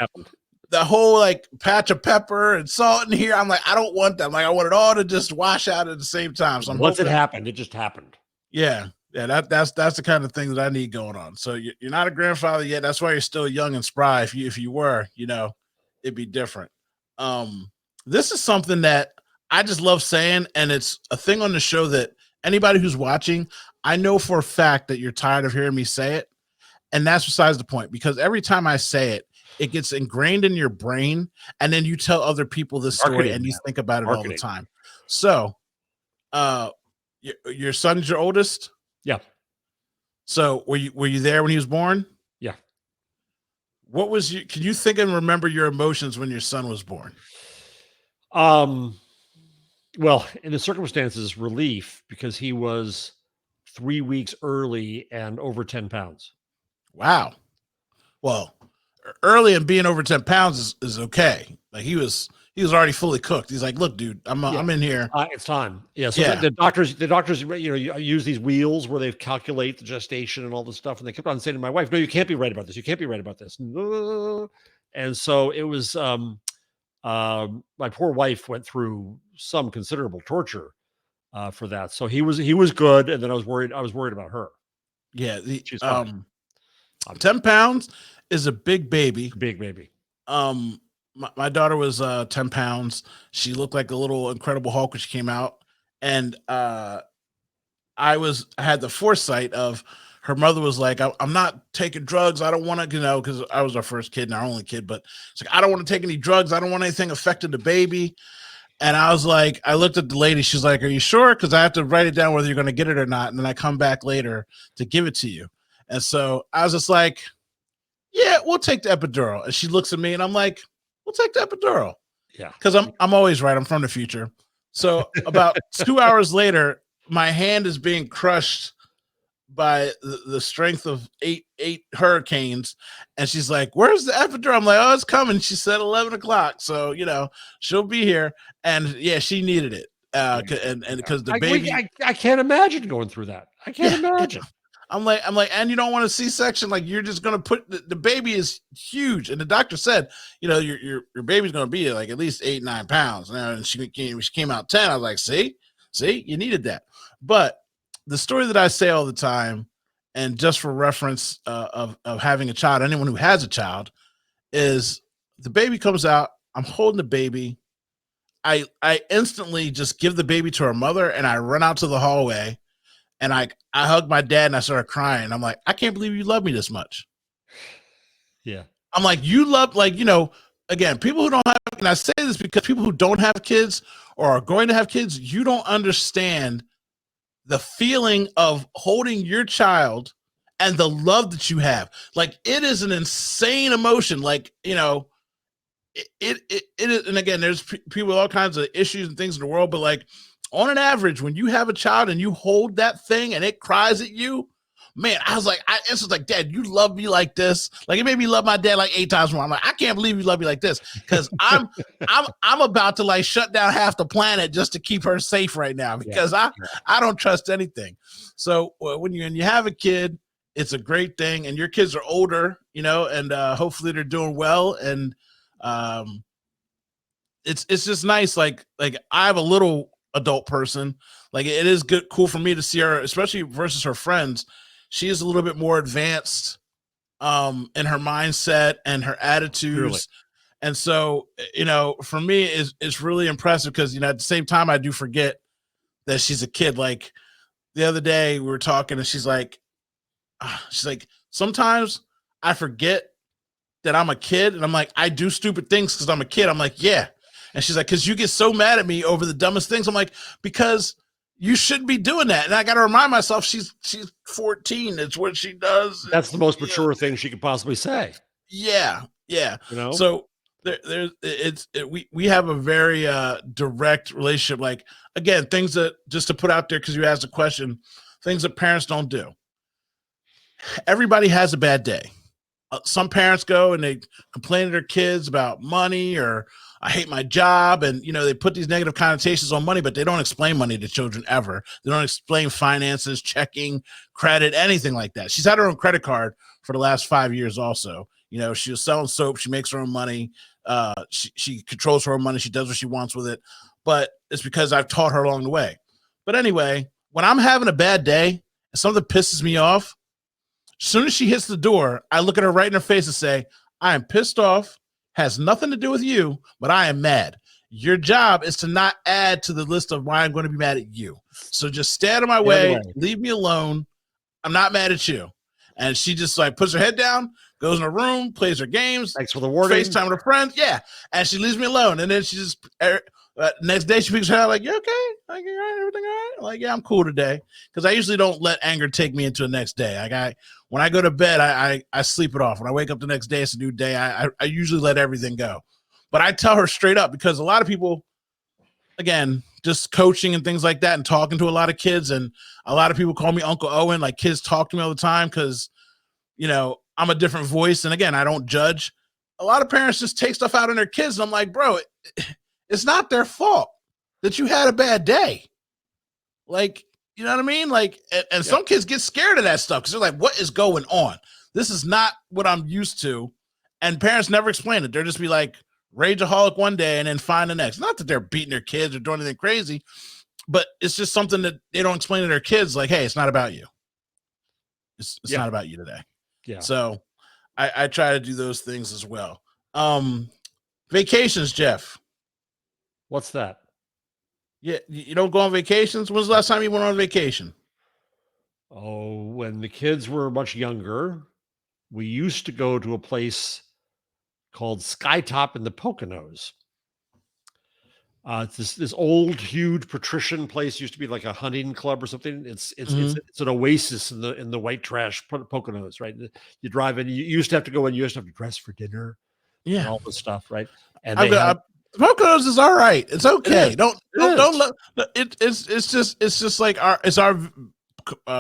The whole like patch of pepper and salt in here. I'm like, I don't want that. I'm like, I want it all to just wash out at the same time. So once it happened, it just happened. Yeah. That's the kind of thing that I need going on. So you're not a grandfather yet. That's why you're still young and spry. If you were, it'd be different. This is something that I just love saying, and it's a thing on the show that anybody who's watching, I know for a fact that you're tired of hearing me say it. And that's besides the point, because every time I say it, it gets ingrained in your brain, and then you tell other people this story and you think about it all the time. So your son's your oldest? Yeah. So were you there when he was born? Yeah. What was can you think and remember your emotions when your son was born? Well, in the circumstances, relief, because he was 3 weeks early and over 10 pounds. Wow. Well, early and being over 10 pounds is okay. Like he was already fully cooked. He's like, look, dude, I'm in here. It's time. Yeah. So Yeah. the doctors, use these wheels where they calculate the gestation and all this stuff. And they kept on saying to my wife, no, you can't be right about this. You can't be right about this. And so it was, my poor wife went through some considerable torture for that. So he was good. And then I was worried about her. Yeah. She's fine. 10 pounds is a big baby. Big baby. My daughter was 10 pounds. She looked like a little Incredible Hulk when she came out. And I had the foresight of her mother was like, I'm not taking drugs. I don't want to, because I was our first kid and our only kid, but it's like, I don't want to take any drugs. I don't want anything affecting the baby. And I was like, I looked at the lady. She's like, are you sure? Because I have to write it down whether you're going to get it or not. And then I come back later to give it to you. And so I was just like, yeah, we'll take the epidural. And she looks at me and I'm like, we'll take the epidural. Yeah. Because I'm always right. I'm from the future. So about 2 hours later, my hand is being crushed by the strength of eight hurricanes. And she's like, where's the epidural? I'm like, oh, it's coming. She said 11 o'clock. So, she'll be here. And yeah, she needed it. And because the baby, I can't imagine going through that. I can't imagine. I'm like, and you don't want a C-section. Like you're just going to put the baby is huge. And the doctor said, your baby's going to be like at least 8-9 pounds. And she came out 10. I was like, see, you needed that. But the story that I say all the time, and just for reference of having a child, anyone who has a child, is the baby comes out. I'm holding the baby. I instantly just give the baby to her mother and I run out to the hallway. And I hugged my dad and I started crying. I'm like, I can't believe you love me this much. Yeah. I'm like, you love, again, people who don't have, and I say this because people who don't have kids or are going to have kids, you don't understand the feeling of holding your child and the love that you have. Like it is an insane emotion. Like, it is, and again, there's people with all kinds of issues and things in the world, but like, on an average, when you have a child and you hold that thing and it cries at you, man, I was like, it's like, Dad, you love me like this. Like it made me love my dad like 8 times more. I'm like, I can't believe you love me like this because I'm about to like shut down half the planet just to keep her safe right now because I don't trust anything. So when you have a kid, it's a great thing, and your kids are older, and hopefully they're doing well, and it's just nice. Like I have a little adult person. Like it is cool for me to see her, especially versus her friends. She is a little bit more advanced in her mindset and her attitudes. Really? And so, for me it's really impressive because, at the same time I do forget that she's a kid. Like the other day we were talking and she's like, sometimes I forget that I'm a kid. And I'm like, I do stupid things because I'm a kid. I'm like, yeah. And she's like, because you get so mad at me over the dumbest things. I'm like, because you shouldn't be doing that. And I got to remind myself she's 14. It's what she does. That's the most mature thing she could possibly say. Yeah. So we have a very direct relationship. Like, again, things that, just to put out there, because you asked a question, things that parents don't do. Everybody has a bad day. Some parents go and they complain to their kids about money or I hate my job. And, they put these negative connotations on money, but they don't explain money to children ever. They don't explain finances, checking, credit, anything like that. She's had her own credit card for the last 5 years also. She was selling soap. She makes her own money. She controls her own money. She does what she wants with it. But it's because I've taught her along the way. But anyway, when I'm having a bad day and something pisses me off, as soon as she hits the door, I look at her right in her face and say, I am pissed off, has nothing to do with you, but I am mad. Your job is to not add to the list of why I'm going to be mad at you. So just stay out of my way, leave me alone. I'm not mad at you. And she just like puts her head down, goes in her room, plays her games. Thanks for the warning. FaceTime with her friends. Yeah. And she leaves me alone. And then she just, next day she picks her head like, you okay? Like, you all right? Everything all right? Like, yeah, I'm cool today. Because I usually don't let anger take me into the next day. Like when I go to bed, I sleep it off. When I wake up the next day, it's a new day. I usually let everything go. But I tell her straight up because a lot of people, again, just coaching and things like that and talking to a lot of kids. And a lot of people call me Uncle Owen. Like kids talk to me all the time because, I'm a different voice. And again, I don't judge. a lot of parents just take stuff out on their kids, and I'm like, bro, it's not their fault that you had a bad day. Like, you know what I mean? Like, and some kids get scared of that stuff because they're like, what is going on? This is not what I'm used to. And parents never explain it. They'll just be like, rageaholic one day and then fine the next. Not that they're beating their kids or doing anything crazy, but it's just something that they don't explain to their kids. Like, hey, it's not about you. It's not about you today. Yeah. So I try to do those things as well. Vacations, Jeff. What's that? Yeah, you don't go on vacations. When's the last time you went on vacation? Oh, when the kids were much younger, we used to go to a place called Skytop in the Poconos. It's this old, huge patrician place. Used to be like a hunting club or something. It's an oasis in the white trash Poconos, right? You drive in. You used to have to go in. You used to have to dress for dinner, and all this stuff, right? And they had Poconos is all right. It's okay. Don't look. It's just like our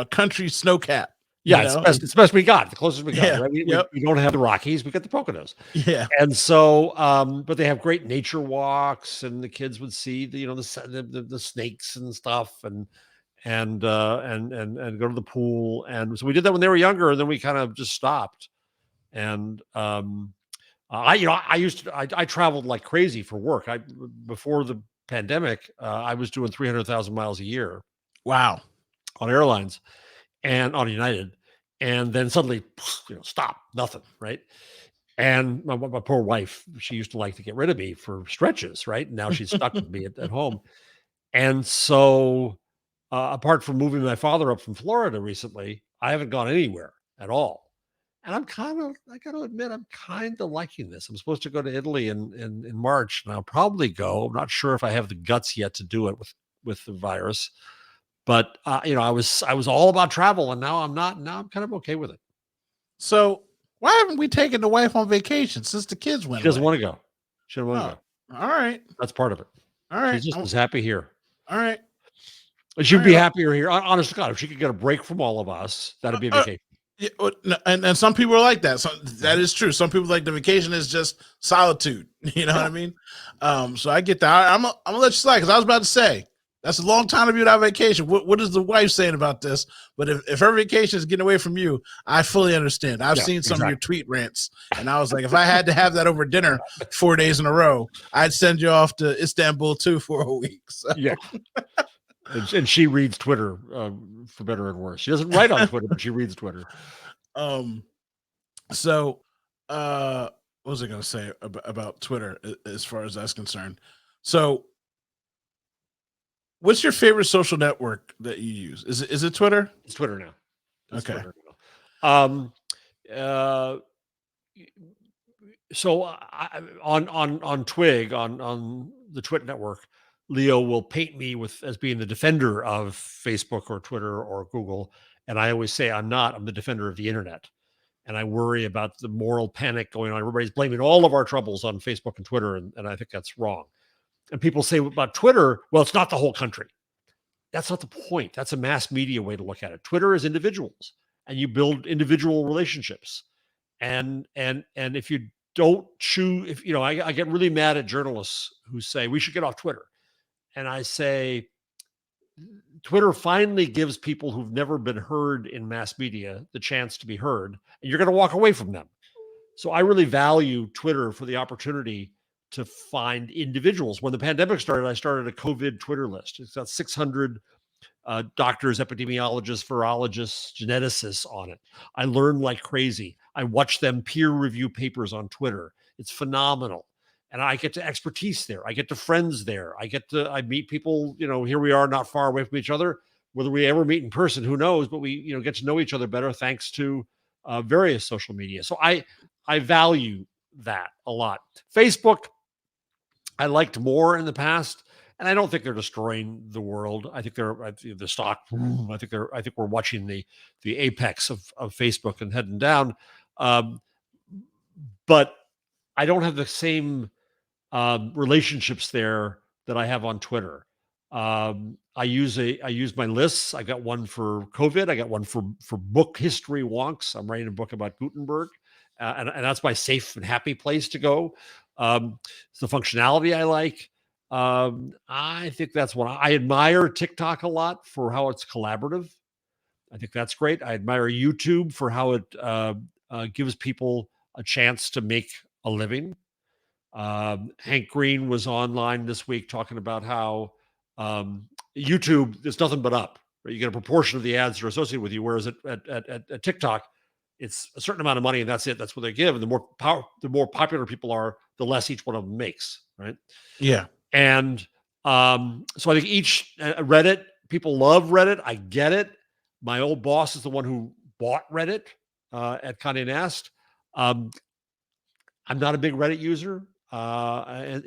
country snow cap. Yeah, it's the best we got, the closest we got. Yeah, right? We don't have the Rockies, we got the Poconos. Yeah, and so, but they have great nature walks, and the kids would see the snakes and stuff, and go to the pool, and so we did that when they were younger, and then we kind of just stopped. And I traveled like crazy for work. Before the pandemic, I was doing 300,000 miles a year. Wow, on airlines. And on United, and then suddenly, stop, nothing, right? And my poor wife, she used to like to get rid of me for stretches, right? Now she's stuck with me at home. And so, apart from moving my father up from Florida recently, I haven't gone anywhere at all. And I got to admit, I'm kind of liking this. I'm supposed to go to Italy in March, and I'll probably go. I'm not sure if I have the guts yet to do it with the virus. But I was all about travel, and now I'm not. Now I'm kind of okay with it. So why haven't we taken the wife on vacation since the kids went? She doesn't want to go. She doesn't want to go. All right, that's part of it. All right, she's just as happy here. All right, she'd be happier here. Honest to God, if she could get a break from all of us, that'd be a vacation. And some people are like that. So that is true. Some people like the vacation is just solitude. You know what I mean? So I get that. I'm gonna let you slide because I was about to say. That's a long time to be without vacation. What is the wife saying about this? But if her vacation is getting away from you, I fully understand. I've seen some of your tweet rants, and I was like, if I had to have that over dinner 4 days in a row, I'd send you off to Istanbul too for a week. So. Yeah. And she reads Twitter for better and worse. She doesn't write on Twitter, but she reads Twitter. So, what was I going to say about Twitter as far as that's concerned? So, what's your favorite social network that you use? Is it Twitter? It's Twitter now. Okay. Twitter now. So on Twig on the Twit network, Leo will paint me as being the defender of Facebook or Twitter or Google, and I always say I'm not. I'm the defender of the internet, and I worry about the moral panic going on. Everybody's blaming all of our troubles on Facebook and Twitter, and I think that's wrong. And people say about Twitter, well, it's not the whole country. That's not the point. That's a mass media way to look at it. Twitter is individuals, and you build individual relationships. And if you don't choose, I get really mad at journalists who say we should get off Twitter. And I say, Twitter finally gives people who've never been heard in mass media the chance to be heard, and you're going to walk away from them. So I really value Twitter for the opportunity to find individuals. When the pandemic started, I started a COVID Twitter list. It's got 600 doctors, epidemiologists, virologists, geneticists on it. I learn like crazy. I watch them peer review papers on Twitter. It's phenomenal. And I get to expertise there. I get to friends there. I meet people, here we are not far away from each other. Whether we ever meet in person, who knows, but we, get to know each other better thanks to various social media. So I value that a lot. Facebook, I liked more in the past, and I don't think they're destroying the world. I think the stock. I think we're watching the apex of Facebook and heading down. But I don't have the same relationships there that I have on Twitter. I use my lists. I got one for COVID. I got one for book history wonks. I'm writing a book about Gutenberg, and that's my safe and happy place to go. It's the functionality I like. I think that's what I admire TikTok a lot for how it's collaborative. I think that's great. I admire YouTube for how it gives people a chance to make a living. Hank Green was online this week talking about how YouTube, there's nothing but up. Right? You get a proportion of the ads that are associated with you, whereas at TikTok, it's a certain amount of money, and that's it. That's what they give. And the more popular people are, the less each one of them makes. Right? Yeah. And so I think each Reddit, people love Reddit. I get it. My old boss is the one who bought Reddit at Condé Nast. I'm not a big Reddit user. I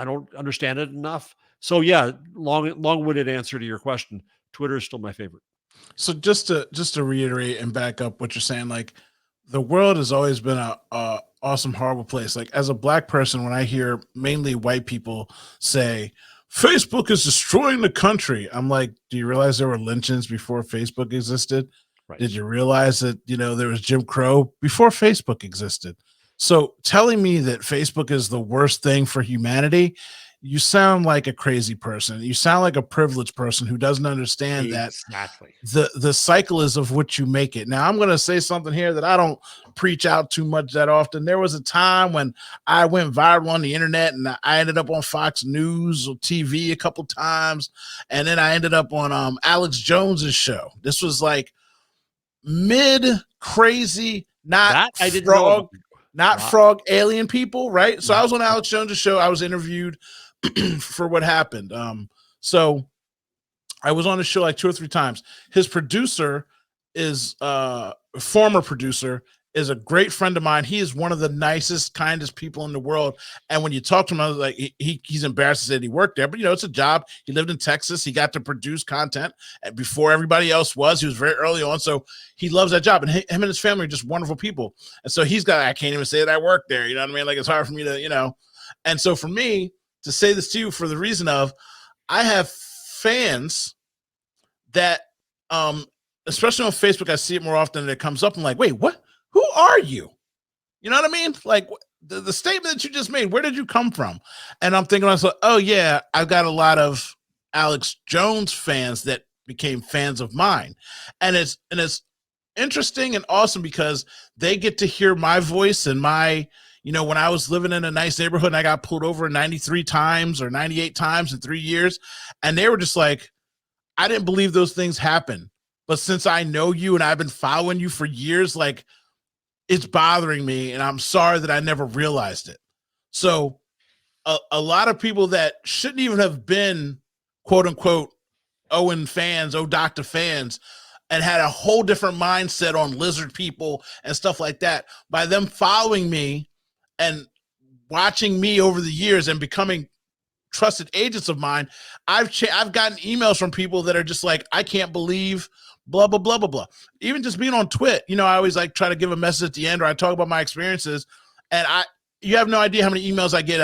don't understand it enough. So yeah, long-winded answer to your question. Twitter is still my favorite. So just to reiterate and back up what you're saying, like the world has always been a awesome, horrible place. Like as a black person, when I hear mainly white people say Facebook is destroying the country, I'm like, do you realize there were lynchings before Facebook existed? Right. Did you realize that, there was Jim Crow before Facebook existed? So telling me that Facebook is the worst thing for humanity, you sound like a crazy person. You sound like a privileged person who doesn't understand Exactly. that the cycle is of what you make it. Now, I'm going to say something here that I don't preach out too much that often. There was a time when I went viral on the internet, and I ended up on Fox News or TV a couple times, and then I ended up on Alex Jones's show. This was like mid crazy, not I didn't know. Not frog alien people, right? So I was on Alex Jones's show. I was interviewed for what happened. So I was on the show like 2 or 3 times. His producer is former producer is a great friend of mine. He is one of the nicest, kindest people in the world. And when you talk to him, I was like, he's embarrassed to say that he worked there, but it's a job. He lived in Texas. He got to produce content before everybody else was. He was very early on, so he loves that job. And him and his family are just wonderful people. And so I can't even say that I work there. You know what I mean? Like it's hard for me to, And so for me to say this to you for the reason of, I have fans that, especially on Facebook, I see it more often and it comes up. I'm like, wait, what? Who are you? You know what I mean? Like the statement that you just made, where did you come from? And I'm thinking myself, oh yeah, I've got a lot of Alex Jones fans that became fans of mine. And it's interesting and awesome because they get to hear my voice and my, when I was living in a nice neighborhood and I got pulled over 93 times or 98 times in 3 years. And they were just like, I didn't believe those things happen. But since I know you and I've been following you for years, like, it's bothering me, and I'm sorry that I never realized it. So a lot of people that shouldn't even have been, quote unquote, Owen fans, Dr. fans, and had a whole different mindset on lizard people and stuff like that, by them following me and watching me over the years and becoming trusted agents of mine, I've gotten emails from people that are just like, I can't believe blah, blah, blah, blah, blah. Even just being on Twit, I always like try to give a message at the end, or I talk about my experiences. And you have no idea how many emails I get.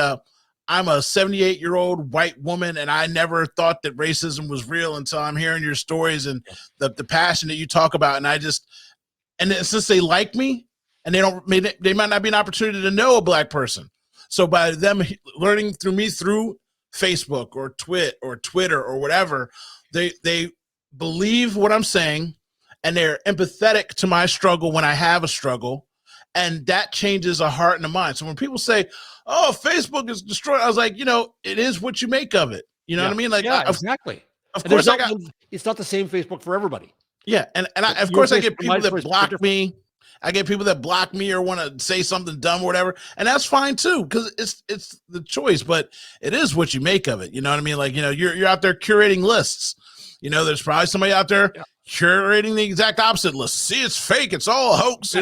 I'm a 78-year-old white woman, and I never thought that racism was real until I'm hearing your stories and the passion that you talk about. And since they like me, and they might not be an opportunity to know a black person. So by them learning through me through Facebook or Twitter or whatever, they believe what I'm saying, and they're empathetic to my struggle when I have a struggle, and that changes a heart and a mind. So when people say, oh, Facebook is destroyed, I was like, it is what you make of it. You know what I mean? Like, exactly. Of course, it's not the same Facebook for everybody. Yeah, and of course I get people that block me. I get people that block me or want to say something dumb or whatever, and that's fine too, because it's the choice. But it is what you make of it. You know what I mean? Like, you're out there curating lists. There's probably somebody out there curating the exact opposite list. See, it's fake. It's all a hoax.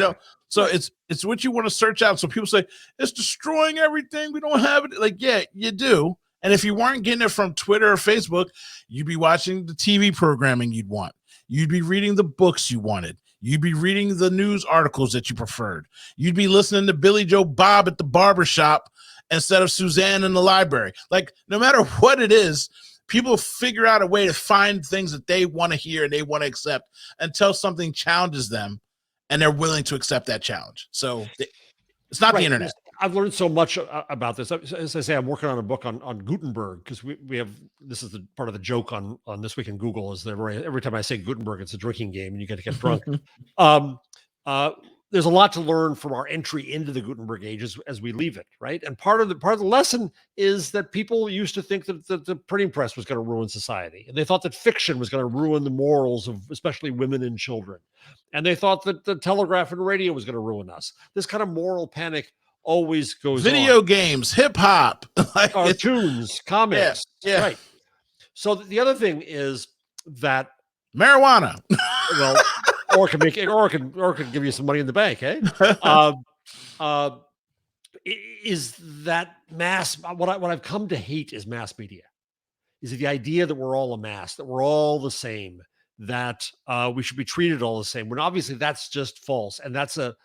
So it's what you want to search out. So people say it's destroying everything. We don't have it. Like, yeah, you do. And if you weren't getting it from Twitter or Facebook, you'd be watching the TV programming you'd want. You'd be reading the books you wanted. You'd be reading the news articles that you preferred. You'd be listening to Billy Joe Bob at the barbershop instead of Suzanne in the library. Like, no matter what it is, people figure out a way to find things that they want to hear and they want to accept until something challenges them. and they're willing to accept that challenge. So it's not the internet. I've learned so much about this. As I say, I'm working on a book on Gutenberg, because we have, this is the part of the joke on This Week in Google, is that every time I say Gutenberg, it's a drinking game and you get to get drunk. um, there's a lot to learn from our entry into the Gutenberg age as we leave it, right? And part of the lesson is that people used to think that the printing press was going to ruin society, and they thought that fiction was going to ruin the morals of especially women and children, and they thought that the telegraph and radio was going to ruin us. This kind of moral panic always goes Video on. games, hip hop, Cartoons, comics, yeah. Right. So the other thing is that marijuana, well, or can give you some money in the bank, eh? Is that mass? What I've come to hate is mass media. Is the idea that we're all a mass, that we're all the same, that we should be treated all the same. When obviously that's just false, and that's a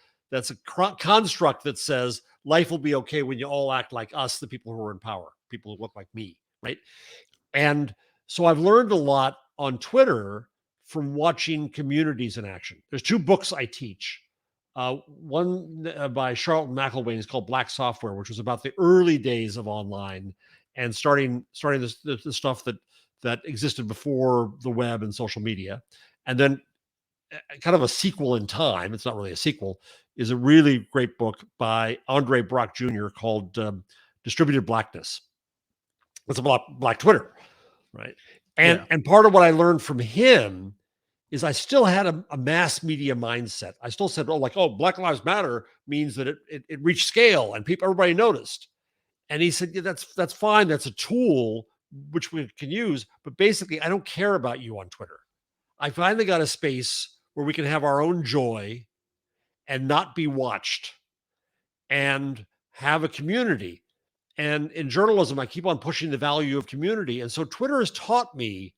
construct that says life will be okay when you all act like us, the people who are in power, people who look like me, right? And so I've learned a lot on Twitter from watching communities in action. There's 2 books I teach. One by Charlton McIlwain is called Black Software, which was about the early days of online and starting the stuff that existed before the web and social media. And then kind of a sequel in time, it's not really a sequel, is a really great book by Andre Brock Jr. called Distributed Blackness. It's about Black Twitter, right? And part of what I learned from him is I still had a mass media mindset. I still said, Black Lives Matter means that it reached scale and everybody noticed. And he said, yeah, that's fine. That's a tool which we can use. But basically, I don't care about you on Twitter. I finally got a space where we can have our own joy and not be watched and have a community. And in journalism, I keep on pushing the value of community. And so Twitter has taught me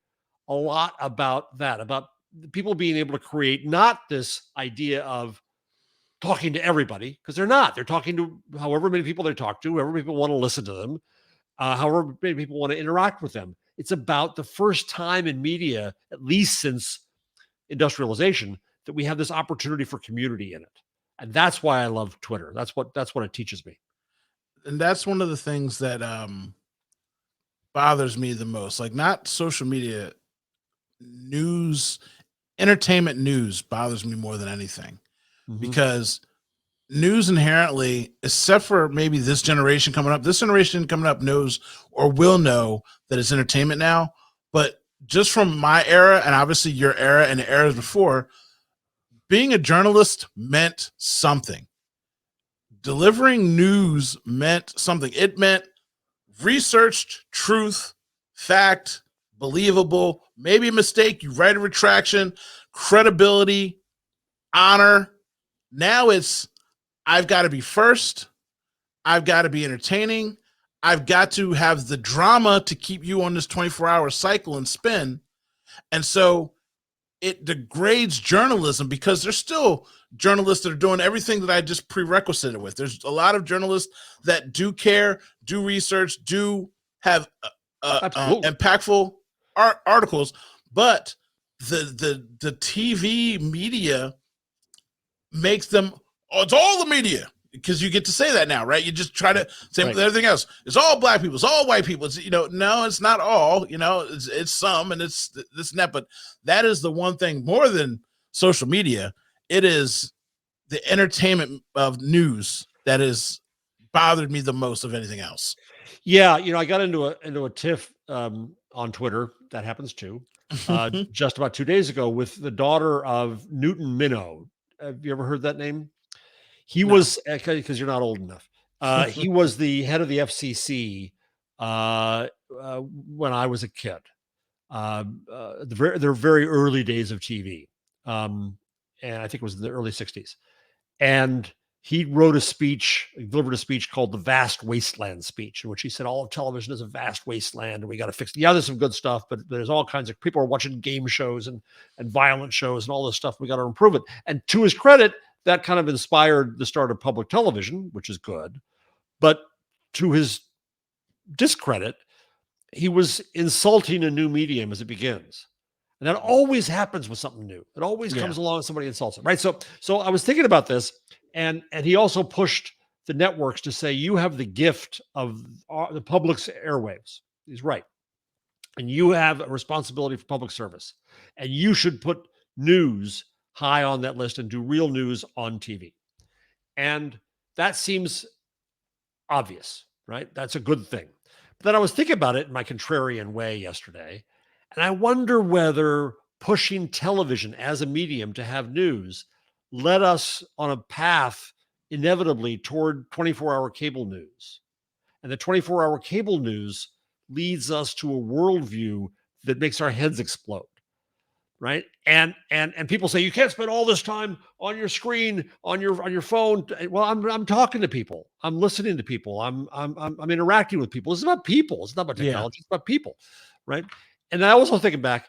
a lot about that, about people being able to create not this idea of talking to everybody, because they're not. They're talking to however many people they talk to, however many people want to listen to them, however many people want to interact with them. It's about the first time in media, at least since industrialization, that we have this opportunity for community in it. And that's why I love Twitter. That's what it teaches me. And that's one of the things that bothers me the most. Like, not social media, news, entertainment news bothers me more than anything, because news inherently, except for maybe this generation coming up knows or will know that it's entertainment now. But just from my era, and obviously your era and the eras before, being a journalist meant something. Delivering news meant something. It meant researched, truth, fact, believable, maybe a mistake, you write a retraction, credibility, honor. Now it's, I've got to be first. I've got to be entertaining. I've got to have the drama to keep you on this 24-hour cycle and spin. And so it degrades journalism, because there's still journalists that are doing everything that I just prerequisited with. There's a lot of journalists that do care, do research, do have impactful articles, but the TV media makes them, it's all the media, because you get to say that now, right? You just try to say with everything else, it's all black people, it's all white people. It's, no, it's not all, it's some, and it's this and that. But that is the one thing, more than social media, it is the entertainment of news that has bothered me the most of anything else. Yeah, I got into a tiff on Twitter. That happens too. Just about 2 days ago, with the daughter of Newton Minow. Have you ever heard that name? He was, because you're not old enough. He was the head of the FCC when I was a kid. The very early days of TV, and I think it was in the early '60s. And he delivered a speech called the Vast Wasteland Speech, in which he said all of television is a vast wasteland, and we got to fix it. Yeah, there's some good stuff, but there's all kinds of people are watching game shows and violent shows and all this stuff. We got to improve it. And to his credit, that kind of inspired the start of public television, which is good. But to his discredit, he was insulting a new medium as it begins. And that always happens with something new. It always Yeah. comes along and somebody insults it, right? So I was thinking about this, and he also pushed the networks to say, you have the gift of the public's airwaves. He's right. And you have a responsibility for public service. And you should put news high on that list and do real news on TV. And that seems obvious, right? That's a good thing. But then I was thinking about it in my contrarian way yesterday, and I wonder whether pushing television as a medium to have news led us on a path inevitably toward 24-hour cable news. And the 24-hour cable news leads us to a worldview that makes our heads explode. Right. And people say you can't spend all this time on your screen, on your phone. Well, I'm talking to people. I'm listening to people. I'm interacting with people. It's about people. It's not about technology. It's about people. Right. And I also thinking back,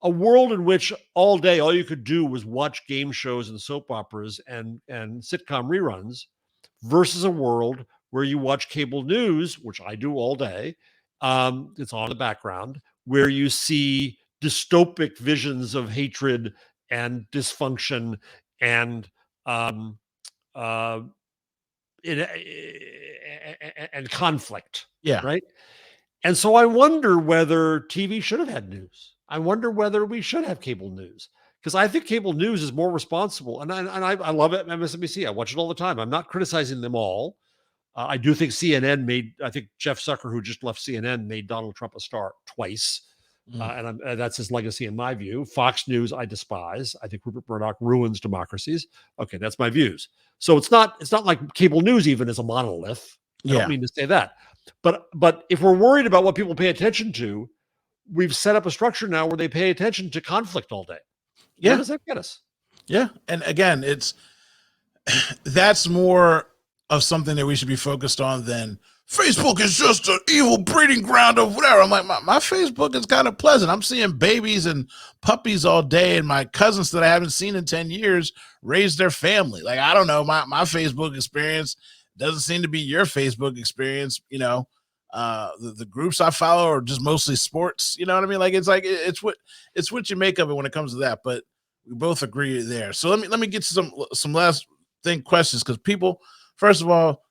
a world in which all day all you could do was watch game shows and soap operas and sitcom reruns, versus a world where you watch cable news, which I do all day. It's on in the background, where you see dystopic visions of hatred and dysfunction and and conflict. Yeah. Right. And so I wonder whether TV should have had news. I wonder whether we should have cable news, because I think cable news is more responsible. And I love it. MSNBC. I watch it all the time. I'm not criticizing them all. I do think CNN I think Jeff Zucker, who just left CNN, made Donald Trump a star twice. And that's his legacy in my view. Fox News, I despise. I think Rupert Murdoch ruins democracies. Okay, that's my views. So it's not like cable news even is a monolith. I don't mean to say that. But if we're worried about what people pay attention to, we've set up a structure now where they pay attention to conflict all day. Yeah. Where does that get us? Yeah. And again, that's more of something that we should be focused on than Facebook is just an evil breeding ground of whatever. I'm like, my Facebook is kind of pleasant. I'm seeing babies and puppies all day, and my cousins that I haven't seen in 10 years raise their family. Like, I don't know, my Facebook experience doesn't seem to be your Facebook experience. The groups I follow are just mostly sports. You know what I mean? Like, it's what you make of it when it comes to that. But we both agree there. So let me get to some last questions, because people, first of all,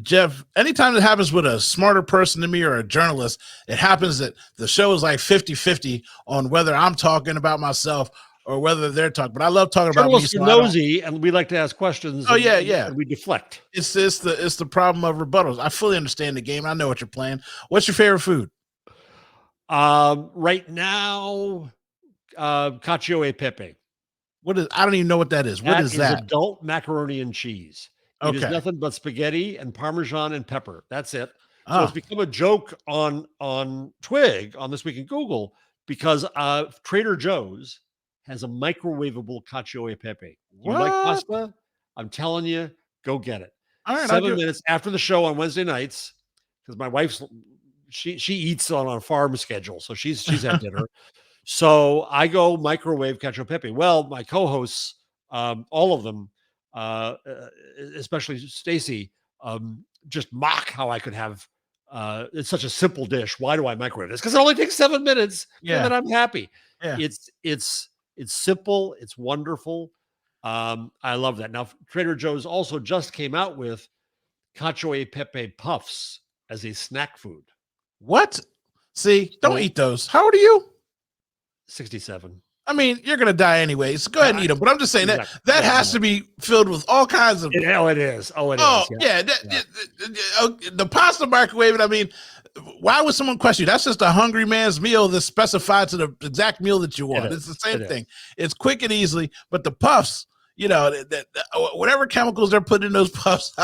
Jeff, anytime it happens with a smarter person than me or a journalist, it happens that the show is like 50-50 on whether I'm talking about myself or whether they're talking. But I love talking about me. So nosy, and we like to ask questions. Oh, yeah. And we deflect. It's the problem of rebuttals. I fully understand the game. I know what you're playing. What's your favorite food? Right now, cacio e pepe. I don't even know what that is. What is that? Adult macaroni and cheese. It is nothing but spaghetti and Parmesan and pepper. That's it. So it's become a joke on Twig on This Week in Google, because Trader Joe's has a microwavable cacio e pepe. You like pasta? I'm telling you, go get it. All right, 7 minutes after the show on Wednesday nights, because my wife's she eats on a farm schedule, so she's had dinner. So I go microwave cacio e pepe. Well, my co-hosts, all of them, especially Stacy, just mock how I could have it's such a simple dish. Why do I microwave this? Because it only takes 7 minutes, and then I'm happy. Yeah. It's simple, it's wonderful. I love that. Now, Trader Joe's also just came out with cacio e pepe puffs as a snack food. What? See, don't eat those. How old are you? 67. I mean, you're gonna die anyway, so go ahead and eat them. But I'm just saying that has to be filled with all kinds of. It is. Oh, it is. Yeah. The pasta microwave. I mean, why would someone question you? That's just a hungry man's meal that's specified to the exact meal that you want. It's the same thing. It's quick and easily. But the puffs, whatever chemicals they're putting in those puffs.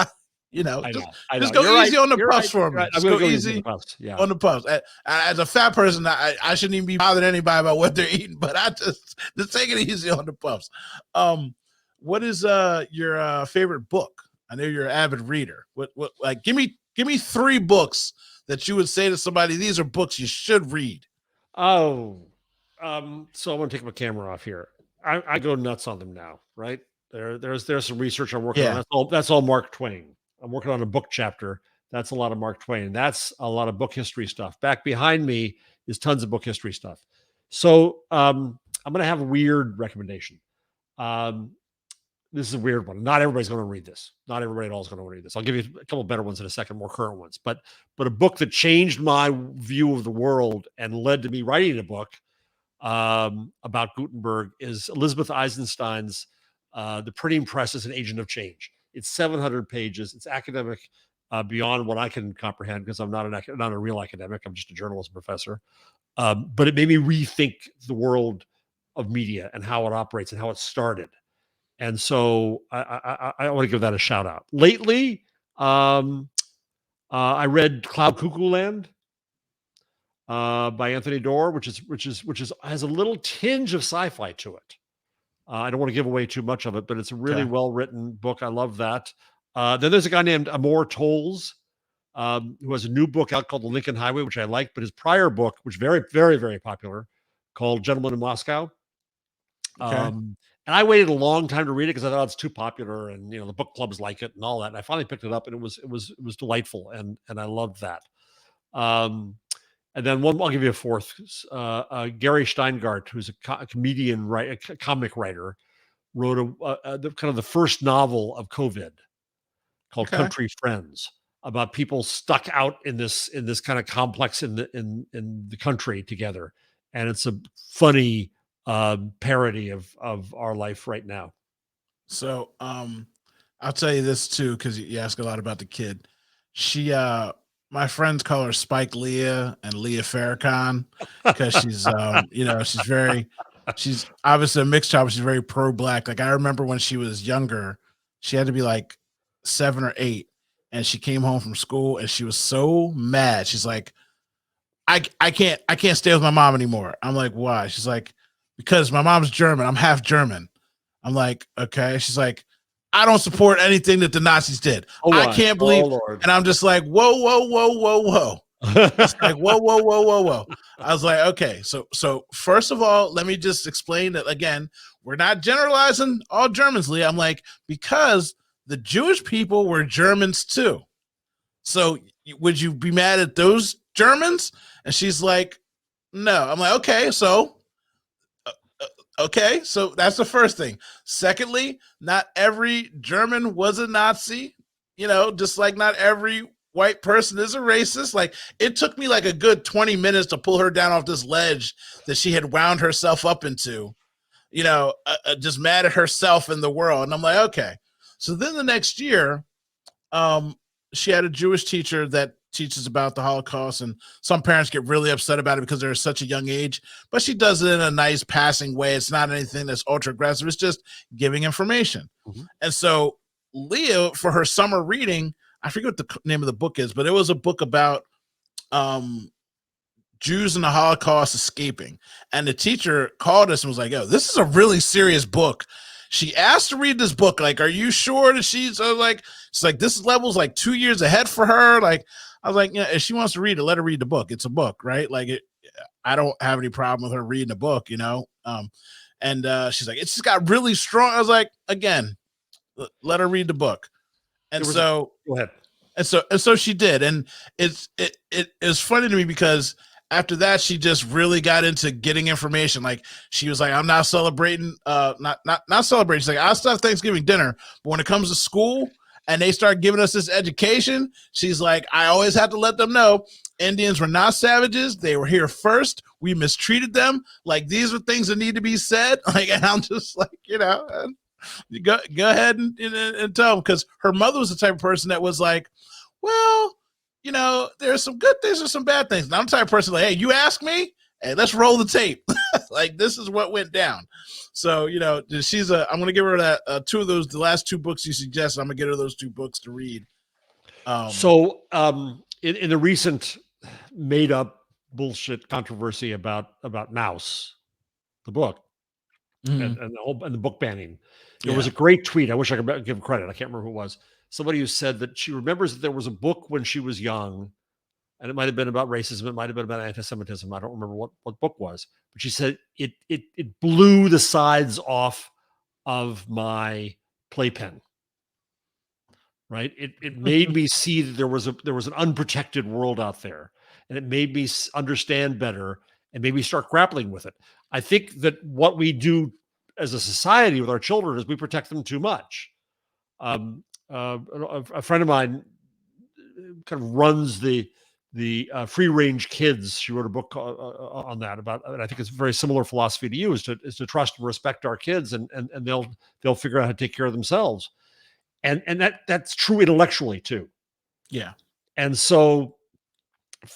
Just go easy on the puffs for me. Just go easy on the puffs. As a fat person, I shouldn't even be bothering anybody about what they're eating, but I just take it easy on the puffs. What is your favorite book? I know you're an avid reader. What give me 3 books that you would say to somebody, these are books you should read. So I'm gonna take my camera off here. I go nuts on them now, right? There's some research I'm working on. That's all Mark Twain. I'm working on a book chapter. That's a lot of Mark Twain. That's a lot of book history stuff. Back behind me is tons of book history stuff. So I'm going to have a weird recommendation. Um, this is a weird one. Not everybody's going to read this. Not everybody at all is going to read this. I'll give you a couple better ones in a second, more current ones. But a book that changed my view of the world and led to me writing a book about Gutenberg is Elizabeth Eisenstein's The Printing Press as an Agent of Change. It's 700 pages. It's academic beyond what I can comprehend because I'm not a real academic. I'm just a journalism professor. But it made me rethink the world of media and how it operates and how it started. And so I want to give that a shout out. Lately, I read Cloud Cuckoo Land by Anthony Doerr, which has a little tinge of sci-fi to it. I don't want to give away too much of it, but it's a really well written book. I love that. Then there's a guy named Amor Tolls who has a new book out called The Lincoln Highway, which I like. But his prior book, which is very, very, very popular, called Gentleman in Moscow. And I waited a long time to read it because I thought it's too popular, and the book clubs like it and all that. And I finally picked it up, and it was delightful, and I loved that. And then I'll give you a fourth. Gary Steingart, who's a comedian, a comic writer, wrote kind of the first novel of COVID called Country Friends, about people stuck out in this kind of complex in the country together, and it's a funny parody of our life right now. So I'll tell you this too, because you ask a lot about the kid. She my friends call her Spike Leah and Leah Farrakhan because she's she's obviously a mixed child, but she's very pro-black. Like I remember when she was younger, she had to be like 7 or 8, and she came home from school and she was so mad. She's like, I can't stay with my mom anymore. I'm like, why? She's like, because my mom's German. I'm half German. I'm like, okay. She's like, I don't support anything that the Nazis did. I can't believe. And I'm just like, whoa, whoa, whoa, whoa, whoa. It's like, whoa, whoa, whoa, whoa, whoa. I was like, okay. So first of all, let me just explain that again. We're not generalizing all Germans, Leah. I'm like, because the Jewish people were Germans too. So would you be mad at those Germans? And she's like, no. I'm like, okay, so that's the first thing. Secondly, not every German was a Nazi, just like not every white person is a racist. Like it took me like a good 20 minutes to pull her down off this ledge that she had wound herself up into, just mad at herself and the world. And I'm like, okay. So then the next year, she had a Jewish teacher that teaches about the Holocaust, and some parents get really upset about it because they're such a young age, but she does it in a nice passing way. It's not anything that's ultra aggressive. It's just giving information. Mm-hmm. And so Leah, for her summer reading, I forget what the name of the book is, but it was a book about Jews in the Holocaust escaping. And the teacher called us and was like, yo, this is a really serious book. She asked to read this book. Like, are you sure that she's like, this level's like 2 years ahead for her? Like, I was like, yeah, if she wants to read it, let her read the book. It's a book, right? Like, I don't have any problem with her reading a book, And she's like, it's just got really strong. I was like, again, let her read the book. And so, go ahead. And so she did. And it's funny to me because after that, she just really got into getting information. Like she was like, I'm not celebrating, not celebrating. She's like, I'll still have Thanksgiving dinner, but when it comes to school and they start giving us this education, she's like, I always have to let them know Indians were not savages. They were here first. We mistreated them. Like these are things that need to be said. Like, and I'm just like, you go ahead and tell them, because her mother was the type of person that was like, well, there's some good things and some bad things. And I'm the type of person like, hey, you ask me, hey, let's roll the tape. Like this is what went down. So, I'm going to give her that two of those, the last two books you suggested. I'm going to get her those 2 books to read. In the recent made up bullshit controversy about Mouse, the book, and the book banning, there was a great tweet. I wish I could give credit. I can't remember who it was. Somebody who said that she remembers that there was a book when she was young, and it might have been about racism. It might have been about anti-Semitism. I don't remember what book was, but she said it blew the sides off of my playpen. Right. It made me see that there was an unprotected world out there, and it made me understand better and maybe start grappling with it. I think that what we do as a society with our children is we protect them too much. A friend of mine kind of runs the free range kids. She wrote a book on that about, and I think it's a very similar philosophy to you, is to trust and respect our kids, and they'll figure out how to take care of themselves. And that's true intellectually too. Yeah. And so